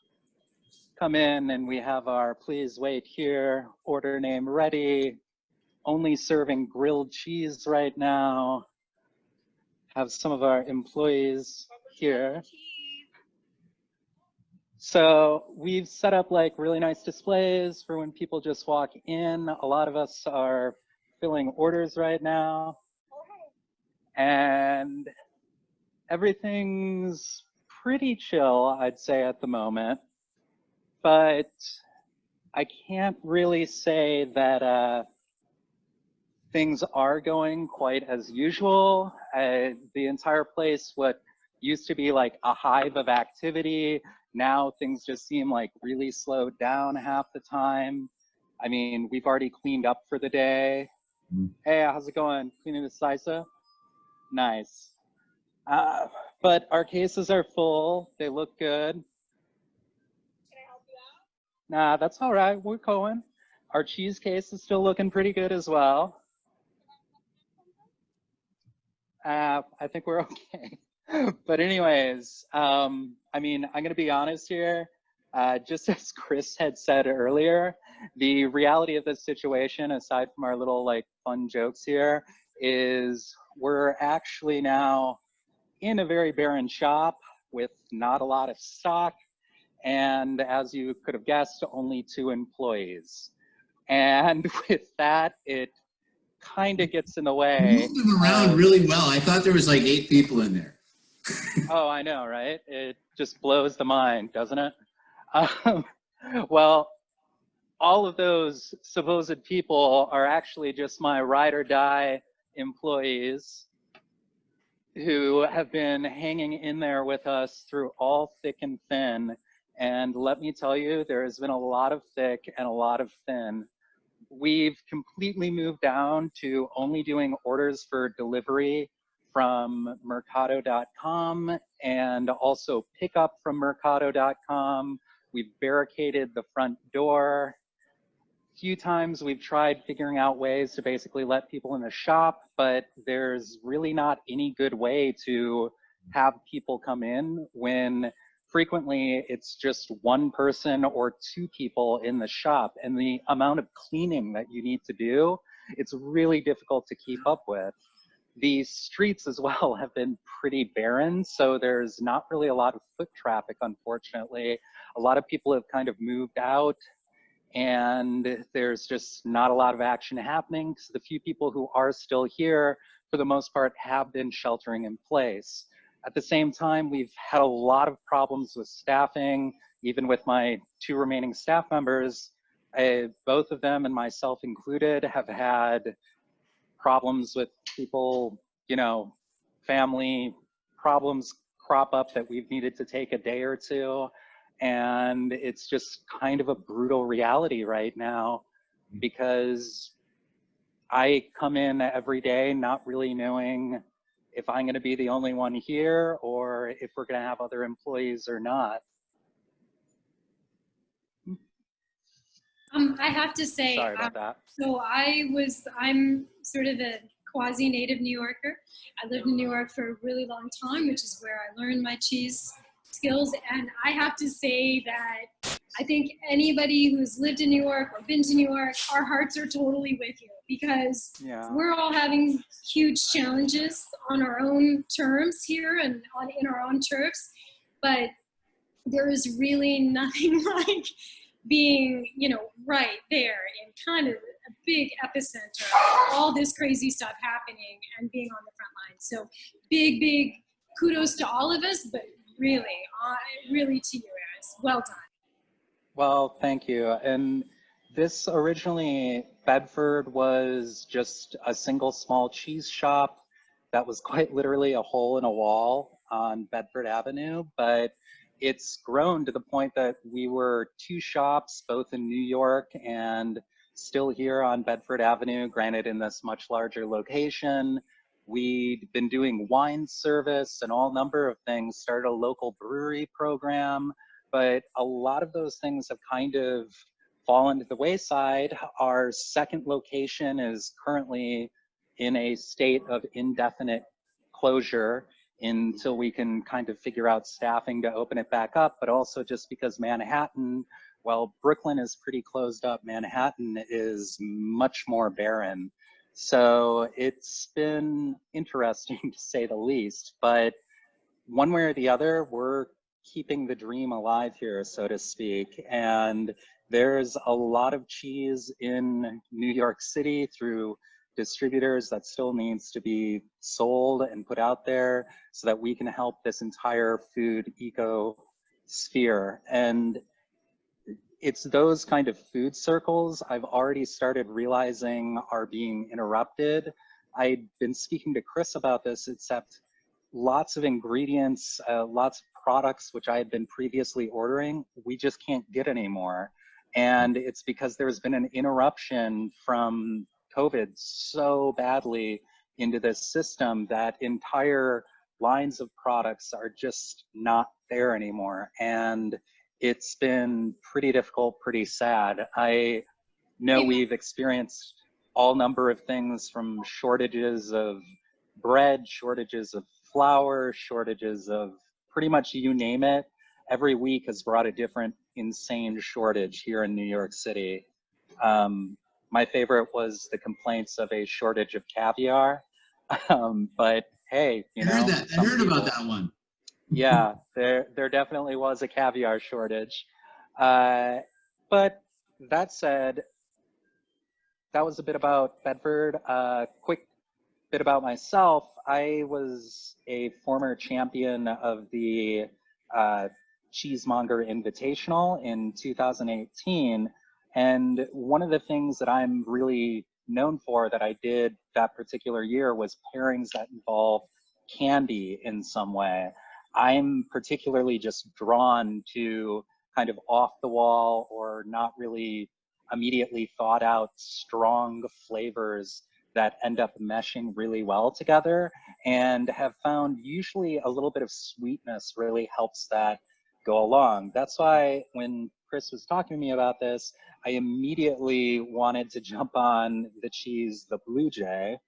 Come in and we have our please wait here, order name ready, only serving grilled cheese right now. Have some of our employees here. So we've set up like really nice displays for when people just walk in. A lot of us are filling orders right now. And everything's pretty chill, I'd say, at the moment. But I can't really say that things are going quite as usual. The entire place, what used to be like a hive of activity, now things just seem like really slowed down half the time. I mean, we've already cleaned up for the day. Hey, how's it going? Cleaning the sisa? Nice. But our cases are full. They look good. Can I help you out? Nah, that's all right. We're going. Our cheese case is still looking pretty good as well. I think we're okay. But anyways, I mean, I'm gonna be honest here. Just as Chris had said earlier, the reality of this situation, aside from our little like fun jokes here, is we're actually now in a very barren shop with not a lot of stock. And as you could have guessed, only 2 employees. And with that, it kind of gets in the way. Moved them around really well. I thought there was like 8 people in there. Oh, I know, right? It just blows the mind, doesn't it? Well, all of those supposed people are actually just my ride or die employees who have been hanging in there with us through all thick and thin. And let me tell you, there has been a lot of thick and a lot of thin. We've completely moved down to only doing orders for delivery from mercado.com and also pick up from mercado.com. We've barricaded the front door. A few times we've tried figuring out ways to basically let people in the shop, but there's really not any good way to have people come in when frequently it's just 1 person or 2 people in the shop, and the amount of cleaning that you need to do, it's really difficult to keep up with. The streets as well have been pretty barren, so there's not really a lot of foot traffic, unfortunately. A lot of people have kind of moved out, and there's just not a lot of action happening because the few people who are still here, for the most part, have been sheltering in place. At the same time, we've had a lot of problems with staffing, even with my 2 remaining staff members. Both of them, and myself included, have had problems with people, you know, family problems crop up that we've needed to take a day or 2. And it's just kind of a brutal reality right now because I come in every day not really knowing if I'm going to be the only one here or if we're going to have other employees or not. I have to say, Sorry about that. so I'm sort of a quasi-native New Yorker. I lived in New York for a really long time, which is where I learned my cheese skills. And I have to say that I think anybody who's lived in New York or been to New York, our hearts are totally with you because we're all having huge challenges on our own terms here and in our own turfs. But there is really nothing like being, you know, right there in kind of a big epicenter of all this crazy stuff happening and being on the front line. So big kudos to all of us, but really to you, Eris. Well done. Well, thank you. And this originally, Bedford was just a single small cheese shop that was quite literally a hole in a wall on Bedford Avenue, but it's grown to the point that we were 2 shops, both in New York and still here on Bedford Avenue, granted in this much larger location. We'd been doing wine service and all number of things, started a local brewery program, but a lot of those things have kind of fallen to the wayside. Our second location is currently in a state of indefinite closure until we can kind of figure out staffing to open it back up, but also just because Manhattan, well, Brooklyn is pretty closed up. Manhattan is much more barren. So it's been interesting to say the least, but one way or the other, we're keeping the dream alive here, so to speak. And there's a lot of cheese in New York City through distributors that still needs to be sold and put out there so that we can help this entire food ecosphere. And it's those kind of food circles I've already started realizing are being interrupted. I'd been speaking to Chris about this, except lots of ingredients, lots of products which I had been previously ordering, we just can't get anymore. And it's because there's been an interruption from COVID so badly into this system that entire lines of products are just not there anymore. And it's been pretty difficult, pretty sad. I know we've experienced all number of things, from shortages of bread, shortages of flour, shortages of pretty much you name it. Every week has brought a different insane shortage here in New York City. My favorite was the complaints of a shortage of caviar. But hey, you know, I heard about that one. Yeah, there definitely was a caviar shortage. But that said, that was a bit about Bedford. Quick bit about myself. I was a former champion of the Cheesemonger Invitational in 2018. And one of the things that I'm really known for that I did that particular year was pairings that involve candy in some way. I'm particularly just drawn to kind of off the wall or not really immediately thought out strong flavors that end up meshing really well together, and have found usually a little bit of sweetness really helps that go along. That's why when Chris was talking to me about this, I immediately wanted to jump on the cheese, the Blue Jay,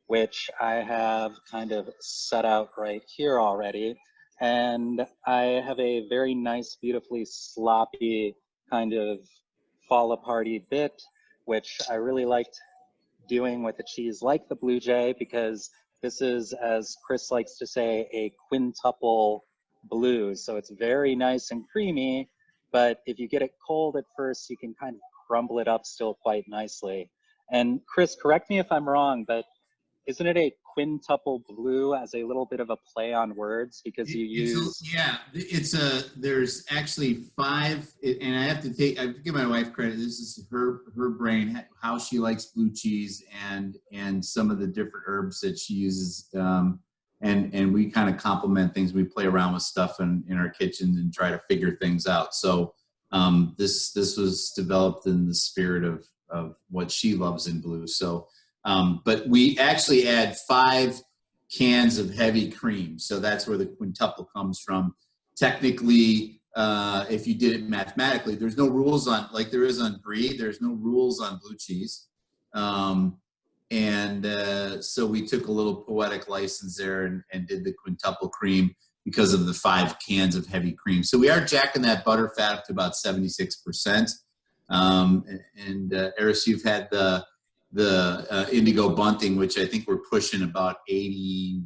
which I have kind of set out right here already. And I have a very nice, beautifully sloppy kind of fall aparty bit, which I really liked doing with a cheese like the Blue Jay, because this is, as Chris likes to say, a quintuple blue. So it's very nice and creamy, but if you get it cold at first, you can kind of crumble it up still quite nicely. And Chris, correct me if I'm wrong, but isn't it a quintuple blue as a little bit of a play on words, because you use... There's actually 5, and I have to give my wife credit. This is her brain, how she likes blue cheese, and some of the different herbs that she uses, and we kind of complement things. We play around with stuff in our kitchens and try to figure things out. So this was developed in the spirit of what she loves in blue. So but we actually add 5 cans of heavy cream. So that's where the quintuple comes from. Technically, if you did it mathematically, there's no rules on, like there is on brie, there's no rules on blue cheese. So we took a little poetic license there and did the quintuple cream because of the 5 cans of heavy cream. So we are jacking that butter fat up to about 76%. Eris, you've had the indigo bunting, which I think we're pushing about 81%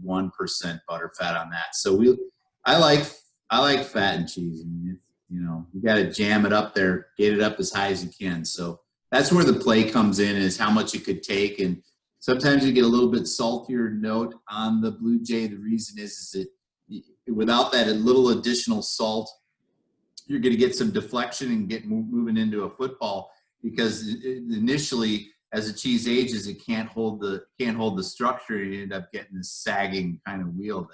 butter fat on that. So I like fat and cheese. I mean, you got to jam it up there, get it up as high as you can. So that's where the play comes in, is how much it could take. And sometimes you get a little bit saltier note on the Blue Jay. The reason is that without that little additional salt, you're going to get some deflection and get moving into a football, because initially, as the cheese ages, it can't hold the structure. You end up getting this sagging kind of wheel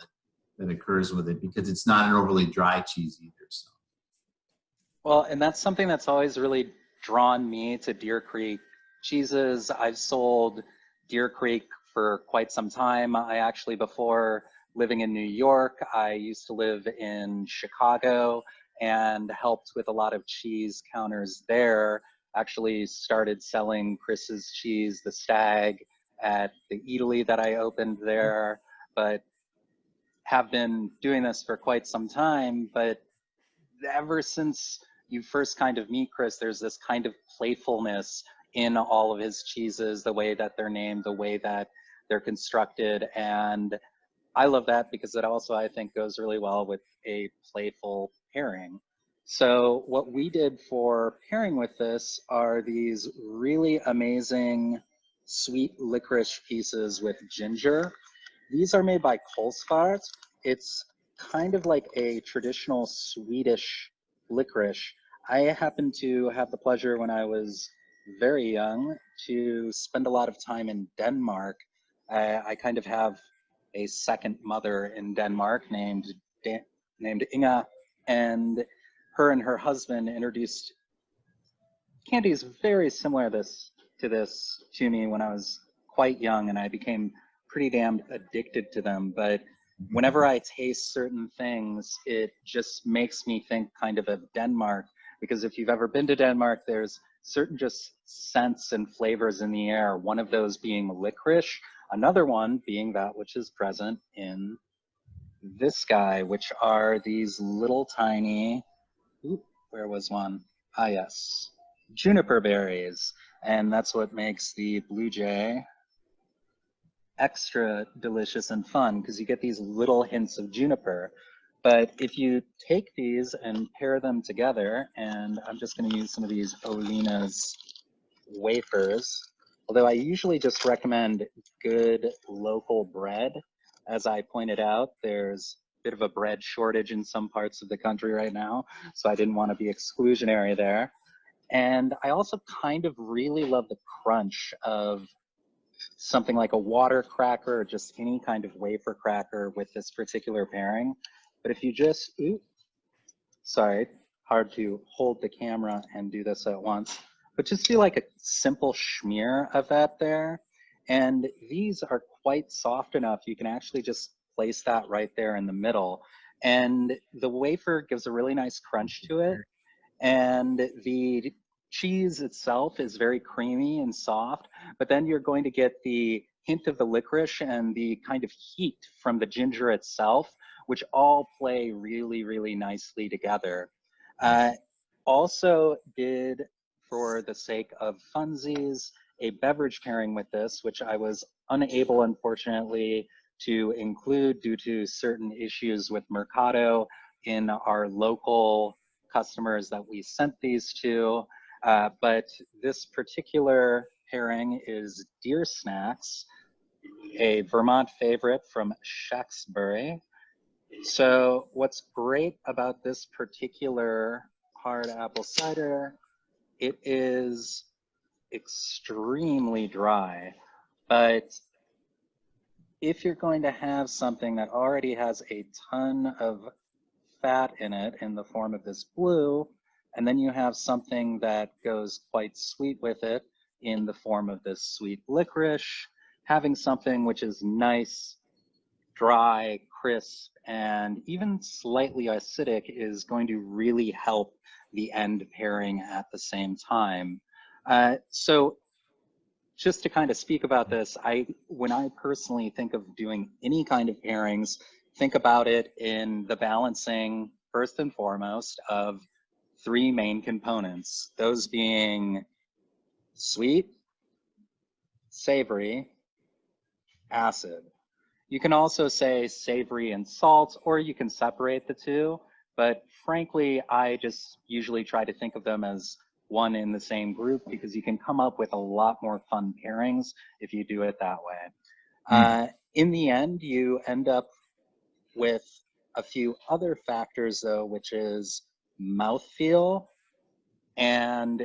that occurs with it, because it's not an overly dry cheese either. So. Well, and that's something that's always really drawn me to Deer Creek cheeses. I've sold Deer Creek for quite some time. I actually, before living in New York, I used to live in Chicago and helped with a lot of cheese counters there. Actually started selling Chris's cheese, the Stag, at the eataly that I opened there, but have been doing this for quite some time. But ever since you first kind of meet Chris, there's this kind of playfulness in all of his cheeses, the way that they're named, the way that they're constructed. And I love that, because it also, I think, goes really well with a playful pairing. So what we did for pairing with this are these really amazing sweet licorice pieces with ginger. These are made by Kolsvart. It's kind of like a traditional Swedish licorice. I happened to have the pleasure when I was very young to spend a lot of time in Denmark. I kind of have a second mother in Denmark named Inga, and her husband introduced candies very similar to this to me when I was quite young, and I became pretty damned addicted to them. But whenever I taste certain things, it just makes me think kind of Denmark, because if you've ever been to Denmark, there's certain just scents and flavors in the air, one of those being licorice, another one being that which is present in this guy, which are these little tiny, where was one? Ah, yes, juniper berries. And that's what makes the Blue Jay extra delicious and fun, because you get these little hints of juniper. But if you take these and pair them together, and I'm just going to use some of these Olina's wafers, although I usually just recommend good local bread. As I pointed out, there's a bit of a bread shortage in some parts of the country right now, so I didn't want to be exclusionary there. And I also kind of really love the crunch of something like a water cracker or just any kind of wafer cracker with this particular pairing. But if you just, sorry, hard to hold the camera and do this at once, but just do like a simple smear of that there. And these are quite soft enough, you can actually just place that right there in the middle. And the wafer gives a really nice crunch to it. And the cheese itself is very creamy and soft, but then you're going to get the hint of the licorice and the kind of heat from the ginger itself, which all play really, really nicely together. Also did, for the sake of funsies, a beverage pairing with this, which I was unable, unfortunately, to include due to certain issues with Mercado in our local customers that we sent these to. But this particular pairing is Deer Snacks, a Vermont favorite from Shaftesbury. So what's great about this particular hard apple cider, it is extremely dry, but if you're going to have something that already has a ton of fat in it in the form of this blue, and then you have something that goes quite sweet with it in the form of this sweet licorice, having something which is nice, dry, crisp, and even slightly acidic is going to really help the end pairing at the same time. So just to kind of speak about this, when I personally think of doing any kind of pairings, think about it in the balancing, first and foremost, of three main components, those being sweet, savory, acid. You can also say savory and salt, or you can separate the two, but frankly, I just usually try to think of them as one in the same group, because you can come up with a lot more fun pairings if you do it that way. In the end, you end up with a few other factors though, which is mouthfeel and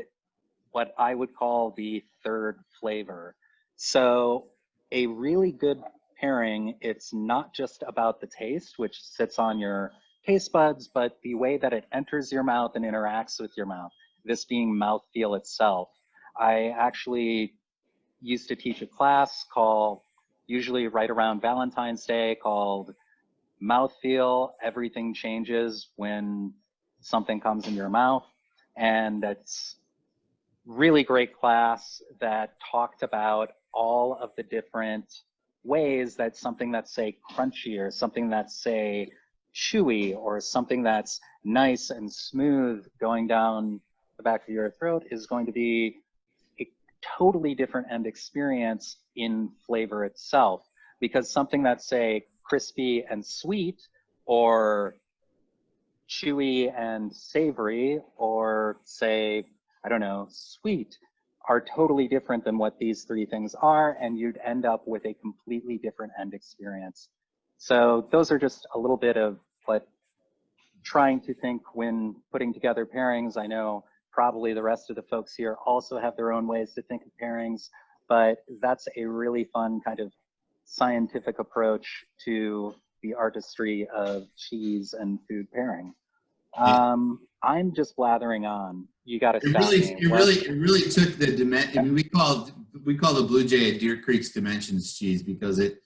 what I would call the third flavor. So a really good pairing, it's not just about the taste, which sits on your taste buds, but the way that it enters your mouth and interacts with your mouth, this being mouthfeel itself. I actually used to teach a class called, usually right around Valentine's Day, called Mouthfeel, Everything Changes When Something Comes in Your Mouth. And it's really great class that talked about all of the different ways that something that's, say, crunchy, or something that's, say, chewy, or something that's nice and smooth going down the back of your throat is going to be a totally different end experience in flavor itself. Because something that's, say, crispy and sweet, or chewy and savory, or say, I don't know, sweet, are totally different than what these three things are, and you'd end up with a completely different end experience. So those are just a little bit of what trying to think when putting together pairings. I know probably the rest of the folks here also have their own ways to think of pairings, but that's a really fun kind of scientific approach to the artistry of cheese and food pairing. I'm just blathering on. You got to stop me. It really took the dimension. I mean, we call the Blue Jay a Deer Creek's Dimensions cheese because it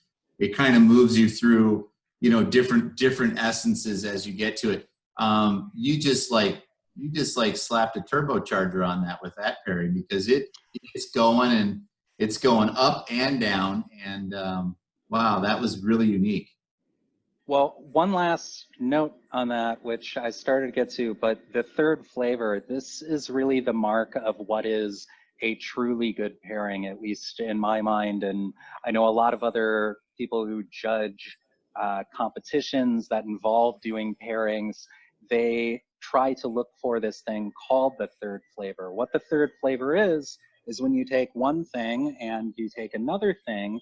kind of moves you through, you know, different essences as you get to it. You just like slapped a turbocharger on that with that pairing because it's going up and down, and wow, that was really unique. Well, one last note on that, which I started to get to, but the third flavor, this is really the mark of what is a truly good pairing, at least in my mind. And I know a lot of other people who judge competitions that involve doing pairings, they try to look for this thing called the third flavor. What the third flavor is when you take one thing and you take another thing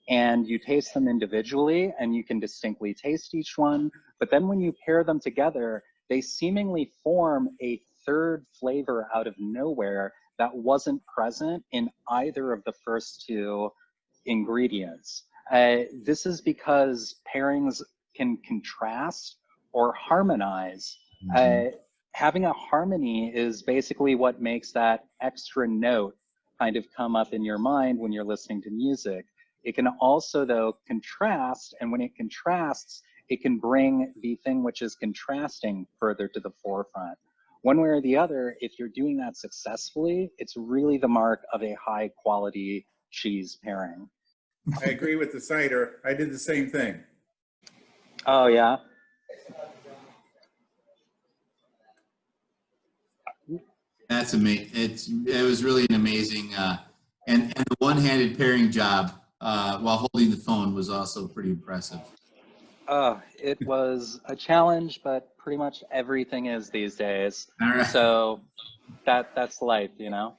and you taste them individually and you can distinctly taste each one, but then when you pair them together, they seemingly form a third flavor out of nowhere that wasn't present in either of the first two ingredients. This is because pairings can contrast or harmonize. Having a harmony is basically what makes that extra note kind of come up in your mind when you're listening to music. It can also, though, contrast, and when it contrasts, it can bring the thing which is contrasting further to the forefront. One way or the other, if you're doing that successfully, it's really the mark of a high-quality cheese pairing. I agree with the cider. I did the same thing. Oh, yeah? That's amazing. It was really an amazing, and the one-handed pairing job while holding the phone was also pretty impressive. It was a challenge, but pretty much everything is these days. All right. So that's life, you know?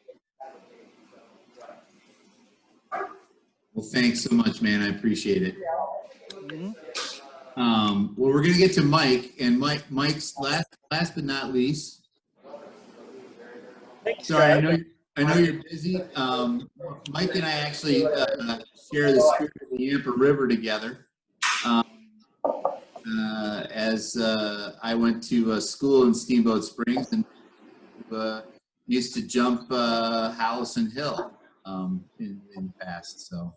Well, thanks so much, man. I appreciate it. Mm-hmm. Well, we're gonna get to Mike, and Mike's last but not least. Sorry, I know you're busy. Mike and I actually share the spirit of the Yampa River together. As I went to school in Steamboat Springs and used to jump Howison Hill in the past. So,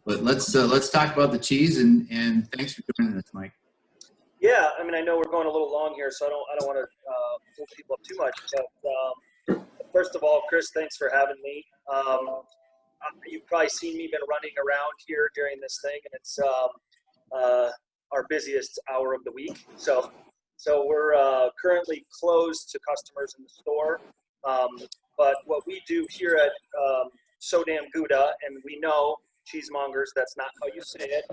but let's talk about the cheese and thanks for joining us, Mike. Yeah, I mean, I know we're going a little long here, so I don't want to hold people up too much. But first of all, Chris, thanks for having me. You've probably seen me been running around here during this thing, and it's our busiest hour of the week. So we're currently closed to customers in the store. But what we do here at So Damn Gouda, and we know cheesemongers, that's not how you say it.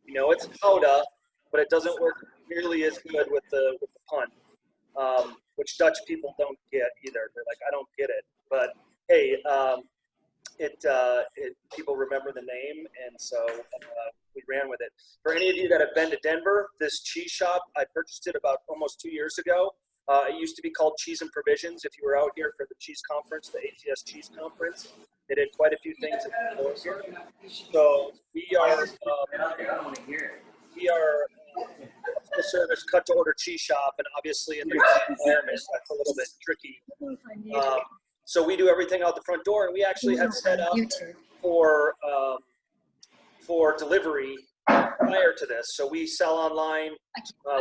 You know it's Gouda, but it doesn't work nearly as good with the pun, which Dutch people don't get either. They're like, I don't get it. But hey, people remember the name, and so we ran with it. For any of you that have been to Denver, this cheese shop, I purchased it about almost 2 years ago. It used to be called Cheese and Provisions. If you were out here for the cheese conference, the ATS cheese conference, they did quite a few things at the store here. So we are full service cut to order cheese shop, and obviously in the environment that's a little bit tricky. So we do everything out the front door, and we actually had set up for delivery prior to this. So we sell online.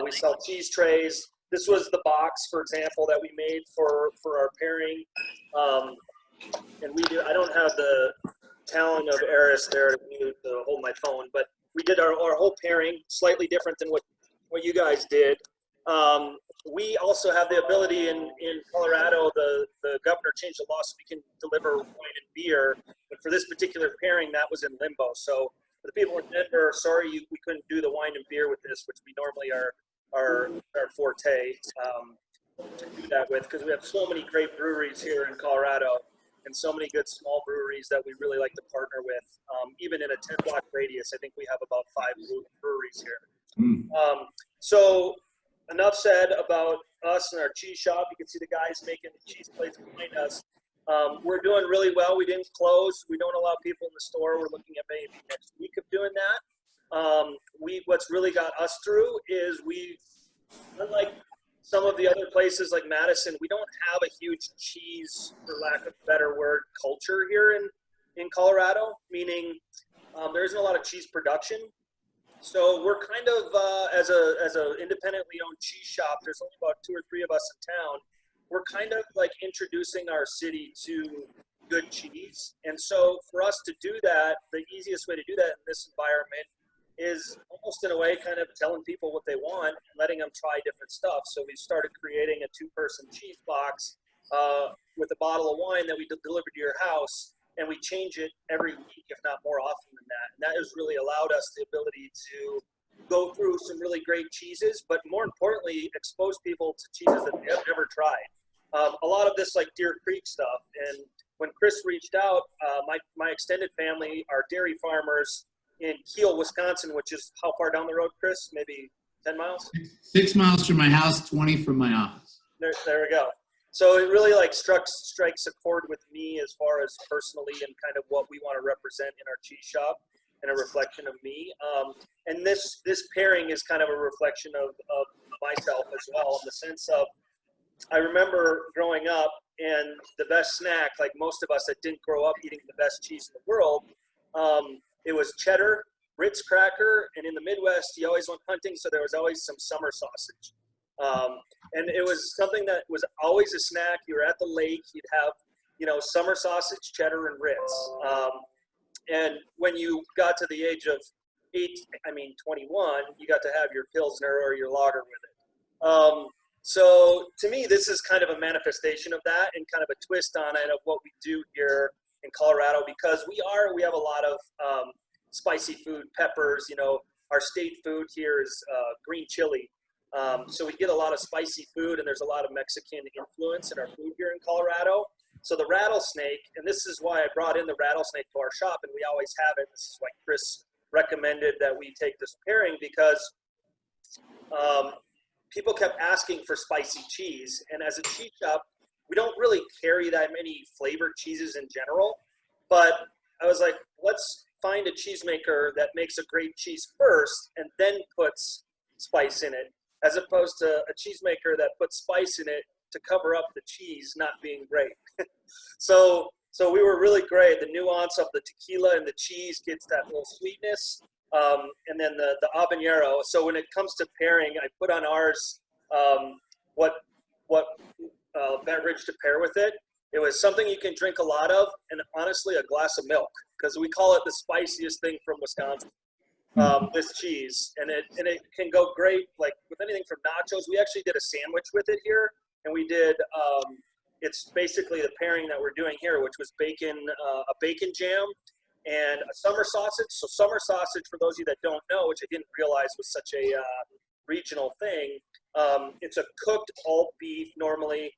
We sell cheese trays. This was the box, for example, that we made for our pairing. And we do. I don't have the talent of Eris there to hold my phone, but we did our whole pairing slightly different than what you guys did. We also have the ability in Colorado, the governor changed the law so we can deliver wine and beer. But for this particular pairing, that was in limbo. So for the people in Denver, sorry we couldn't do the wine and beer with this, which we normally are our forte to do that with, because we have so many great breweries here in Colorado and so many good small breweries that we really like to partner with. Even in a 10-block radius, I think we have about 5 breweries here. So enough said about us and our cheese shop. You can see the guys making the cheese plates behind us. We're doing really well. We didn't close. We don't allow people in the store. We're looking at maybe next week of doing that. What's really got us through is unlike some of the other places like Madison, we don't have a huge cheese, for lack of a better word, culture here in Colorado, meaning there isn't a lot of cheese production. So we're kind of, as a independently owned cheese shop, there's only about 2 or 3 of us in town. We're kind of like introducing our city to good cheese. And so for us to do that, the easiest way to do that in this environment is almost in a way kind of telling people what they want and letting them try different stuff. So we started creating a 2-person cheese box with a bottle of wine that we deliver to your house, and we change it every week, if not more often than that. And that has really allowed us the ability to go through some really great cheeses, but more importantly, expose people to cheeses that they have never tried. A lot of this like Deer Creek stuff. And when Chris reached out, my extended family are dairy farmers in Kiel, Wisconsin, which is how far down the road, Chris? Maybe 10 miles? 6 miles from my house, 20 from my office. There we go. So it really like strikes a chord with me as far as personally and kind of what we want to represent in our cheese shop and a reflection of me. And this pairing is kind of a reflection of myself as well, in the sense of I remember growing up and the best snack, like most of us that didn't grow up eating the best cheese in the world, it was cheddar, Ritz cracker, and in the Midwest, you always went hunting, so there was always some summer sausage. And it was something that was always a snack. You were at the lake, you'd have, summer sausage, cheddar, and Ritz. And when you got to the age of 21, you got to have your Pilsner or your lager with it. So to me, this is kind of a manifestation of that and kind of a twist on it of what we do here in Colorado, because we have a lot of spicy food, peppers. Our state food here is green chili. So we get a lot of spicy food, and there's a lot of Mexican influence in our food here in Colorado. So the rattlesnake, and this is why I brought in the rattlesnake to our shop, and we always have it. This is why Chris recommended that we take this pairing, because people kept asking for spicy cheese. And as a cheese shop, we don't really carry that many flavored cheeses in general. But I was like, let's find a cheesemaker that makes a great cheese first and then puts spice in it, as opposed to a cheesemaker that puts spice in it to cover up the cheese not being great. So we were really great. The nuance of the tequila and the cheese gets that little sweetness. And then the habanero. So when it comes to pairing, I put on ours what beverage to pair with it. It was something you can drink a lot of, and honestly, a glass of milk, because we call it the spiciest thing from Wisconsin. This cheese, and it can go great like with anything from nachos. We actually did a sandwich with it here, and we did it's basically the pairing that we're doing here, which was bacon, a bacon jam, and a summer sausage. So summer sausage, for those of you that don't know, which I didn't realize was such a regional thing, it's a cooked all beef normally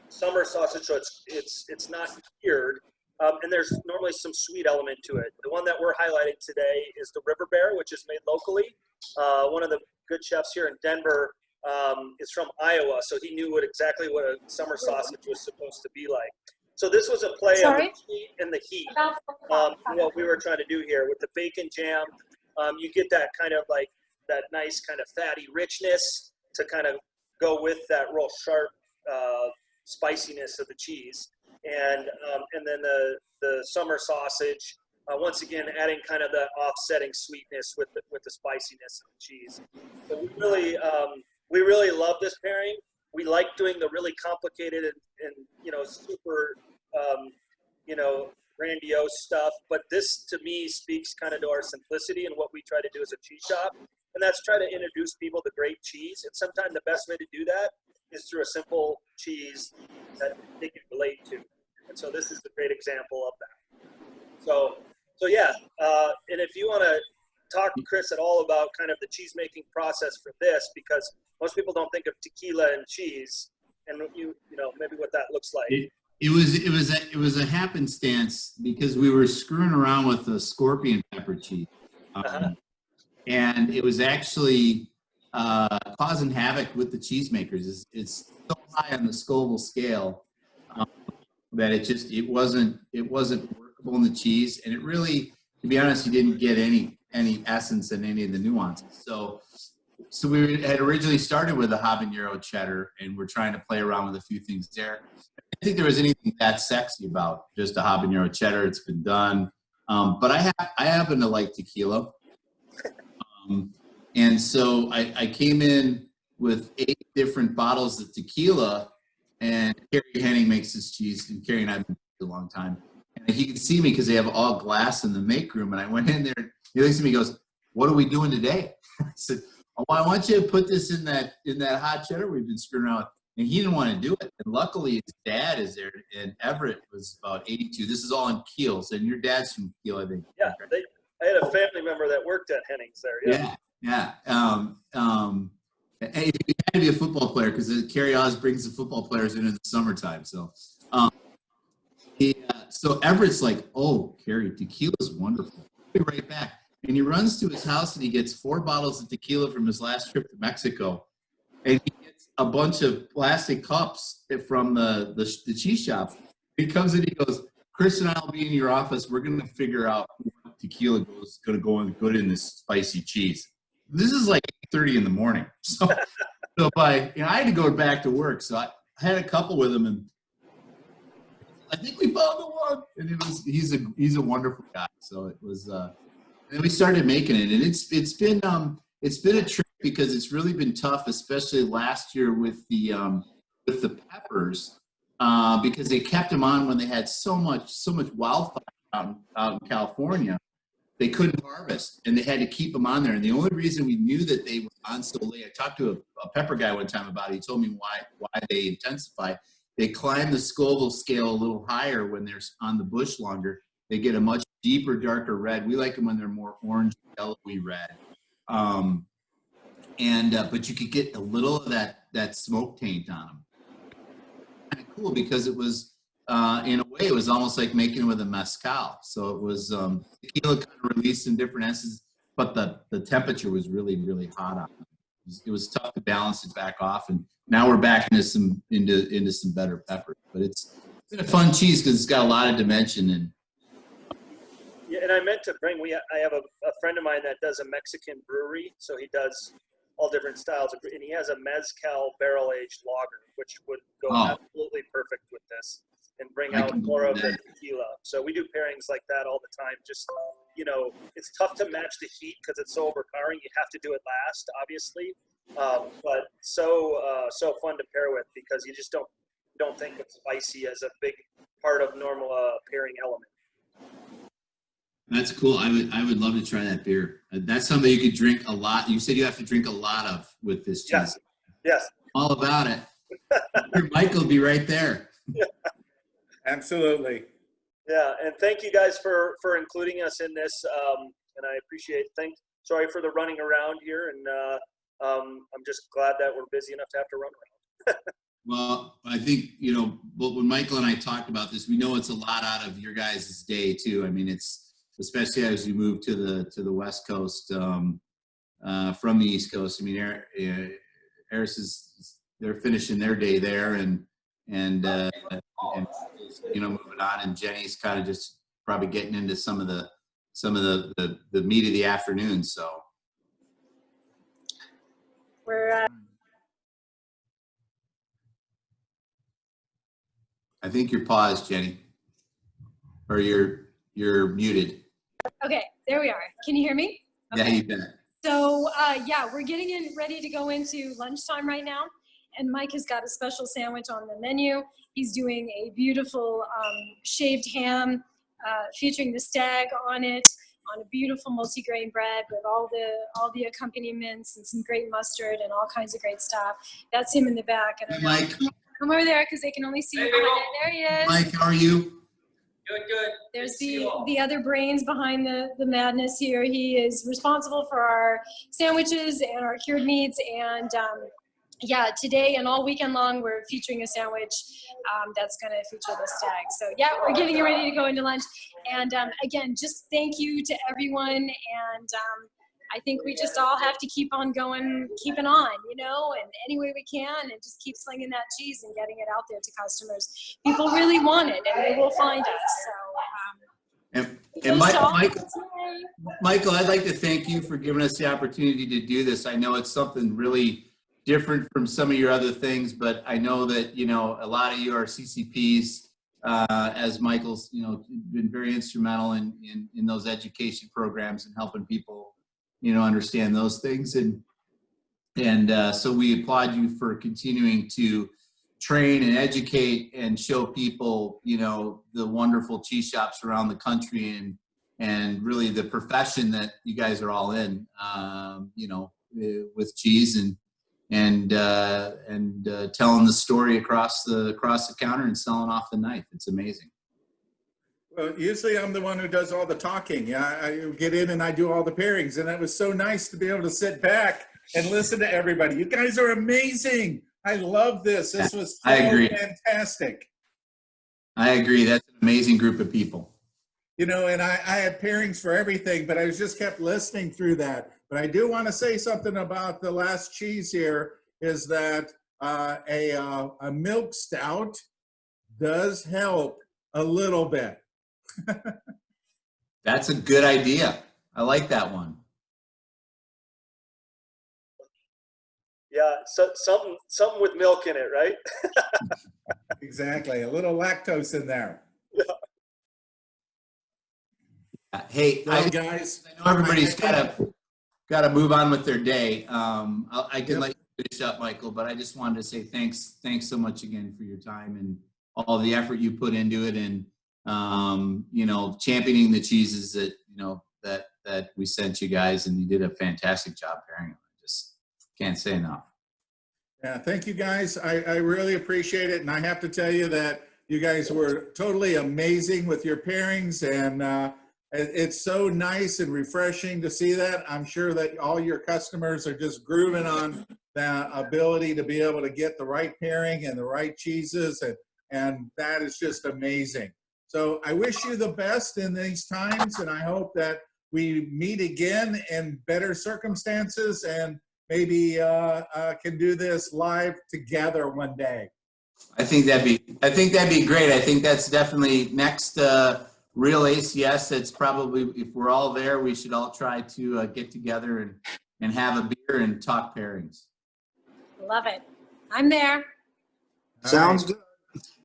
summer sausage, so it's not cured. And there's normally some sweet element to it. The one that we're highlighting today is the River Bear, which is made locally. One of the good chefs here in Denver is from Iowa, so he knew exactly what a summer sausage was supposed to be like. So this was a play on the heat and the heat. What we were trying to do here with the bacon jam, you get that kind of like that nice kind of fatty richness to kind of go with that real sharp spiciness of the cheese. And then the summer sausage, once again, adding kind of that offsetting sweetness with the spiciness of the cheese. So we really love this pairing. We like doing the really complicated and super, grandiose stuff. But this, to me, speaks kind of to our simplicity and what we try to do as a cheese shop. And that's try to introduce people to great cheese. And sometimes the best way to do that is through a simple cheese that they can relate to. And so this is a great example of that. So yeah, and if you want to talk to Chris at all about kind of the cheese making process for this, because most people don't think of tequila and cheese, and maybe what that looks like. It was a happenstance because we were screwing around with the scorpion pepper cheese, and it was actually causing havoc with the cheesemakers. It's so high on the Scoville scale that it wasn't workable in the cheese, and it really, to be honest, you didn't get any essence in any of the nuances. So we had originally started with a habanero cheddar, and we're trying to play around with a few things there. I think there was anything that sexy about just a habanero cheddar. It's been done, but I happen to like tequila, and so I came in with 8 different bottles of tequila. And Carrie Henning makes this cheese, and Carrie and I have been a long time. And he could see me because they have all glass in the make room. And I went in there, and he looks at me and goes, "What are we doing today?" I said, "Oh, I want you to put this in that hot cheddar we've been screwing around with." And he didn't want to do it. And luckily, his dad is there, and Everett was about 82. This is all in Kiel's, and your dad's from Kiel, I think. Yeah, I had a family member that worked at Henning's there. Yeah. Hey, you had to be a football player because Carrie Oz brings the football players in the summertime. So, so Everett's like, "Oh, Carrie, tequila's wonderful. I'll be right back." And he runs to his house and he gets 4 bottles of tequila from his last trip to Mexico, and he gets a bunch of plastic cups from the cheese shop. He comes in, he goes, "Chris and I will be in your office. We're going to figure out what tequila is going to go in good in this spicy cheese." This is like 8:30 in the morning. So I had to go back to work. So I had a couple with him, and I think we found the one. And he's a wonderful guy. So it was, and we started making it, and it's been a trick because it's really been tough, especially last year with the peppers, because they kept them on when they had so much wildfire out in California. They couldn't harvest, and they had to keep them on there. And the only reason we knew that they were on so late, I talked to a pepper guy one time about it. He told me why they intensify. They climb the Scoville scale a little higher when they're on the bush longer. They get a much deeper, darker red. We like them when they're more orange, yellowy red. But you could get a little of that smoke taint on them. Kind of cool because it was, in a way, it was almost like making it with a mezcal. So it was tequila kind of released in different essences, but the temperature was really, really hot on it. It was tough to balance it back off, and now we're back into some better peppers. But it's been a fun cheese because it's got a lot of dimension. And Yeah, and I meant to bring. I have a friend of mine that does a Mexican brewery, so he does all different styles, and he has a mezcal barrel-aged lager, which would go absolutely perfect with this and bring out more of the tequila. So we do pairings like that all the time. Just, it's tough to match the heat because it's so overpowering. You have to do it last, obviously, but so fun to pair with because you just don't think of spicy as a big part of normal pairing element. that's cool. I would love to try that beer. That's something you could drink a lot. You said you have to drink a lot of with this cheese. Yes. All about it. Michael will be right there. Yeah. Absolutely. Yeah, and thank you guys for including us in this, and I appreciate it. Sorry for the running around here, and I'm just glad that we're busy enough to have to run around. Well, I think, when Michael and I talked about this, we know it's a lot out of your guys' day too. I mean, it's especially as you move to the West Coast from the East Coast. I mean, Eris they're finishing their day there, and moving on, and Jenny's kind of just probably getting into some of the meat of the afternoon. So We're I think you're paused, Jenny, or you're muted. okay. There we are. Can you hear me? Okay. Yeah, you bet. So we're getting ready to go into lunchtime right now, and Mike has got a special sandwich on the menu. He's doing a beautiful shaved ham featuring the Stag on it, on a beautiful multi-grain bread with all the accompaniments and some great mustard and all kinds of great stuff. That's him in the back. And Hey, Mike. come over there because they can only see you behind it. There he is. Mike, how are you? Good. There's the other brains behind the madness here. He is responsible for our sandwiches and our cured meats. And today and all weekend long, we're featuring a sandwich that's going to feature the Stag. So we're getting ready to go into lunch. And again, just thank you to everyone. And I think we just all have to keep on going, keeping on, you know, and any way we can, and just keep slinging that cheese and getting it out there to customers. People really want it, and they will find us. So, And Michael, I'd like to thank you for giving us the opportunity to do this. I know it's something really different from some of your other things, but I know that, you know, a lot of you are CCPs, as Michael's, you know, been very instrumental in those education programs and helping people, you know, understand those things. And so we applaud you for continuing to train and educate and show people, you know, the wonderful cheese shops around the country and really the profession that you guys are all in, you know, with cheese and telling the story across the counter and selling off the knife. It's amazing. Well, usually I'm the one who does all the talking. Yeah, I get in and I do all the pairings, and it was so nice to be able to sit back and listen to everybody. You guys are amazing. I love this. This was so I agree. fantastic. I agree. That's an amazing group of people. You know, and I had pairings for everything, but I just kept listening through that. But I do want to say something about the last cheese here, is that a milk stout does help a little bit. That's a good idea. I like that one. Yeah, so something with milk in it, right? Exactly, a little lactose in there. Hey, Well, guys, I know everybody's got to move on with their day. I can let you finish up, Michael, but I just wanted to say thanks so much again for your time and all the effort you put into it, and you know, championing the cheeses that, you know, that we sent you guys, and you did a fantastic job pairing them. I just can't say enough. Yeah, thank you guys. I really appreciate it, and I have to tell you that you guys were totally amazing with your pairings, and it's so nice and refreshing to see that. I'm sure that all your customers are just grooving on the ability to be able to get the right pairing and the right cheeses, and that is just amazing. So I wish you the best in these times, and I hope that we meet again in better circumstances and maybe can do this live together one day. I think that'd be great. I think that's definitely next real ACS. It's probably, if we're all there, we should all try to get together and have a beer and talk pairings. love it. I'm there. Sounds good.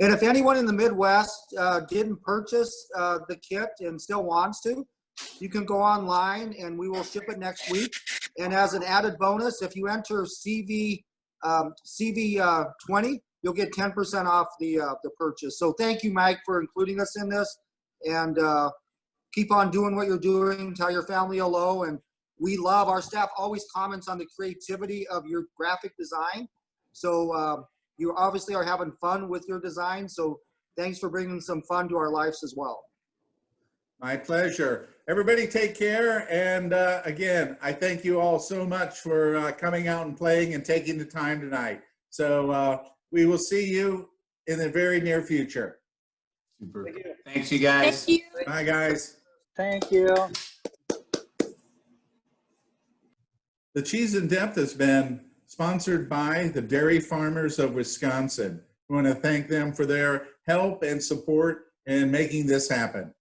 And if anyone in the Midwest didn't purchase the kit and still wants to, you can go online and we will ship it next week. And as an added bonus, if you enter CV 20, you'll get 10% off the purchase. So thank you, Mike, for including us in this. And keep on doing what you're doing. Tell your family hello. And we love, our staff always comments on the creativity of your graphic design. So you obviously are having fun with your design. So thanks for bringing some fun to our lives as well. My pleasure. Everybody take care. And again, I thank you all so much for coming out and playing and taking the time tonight. So we will see you in the very near future. Super. Thank you. Thanks, you guys. Thank you. Bye, guys. Thank you. The Cheese in Depth has been sponsored by the Dairy Farmers of Wisconsin. We want to thank them for their help and support in making this happen.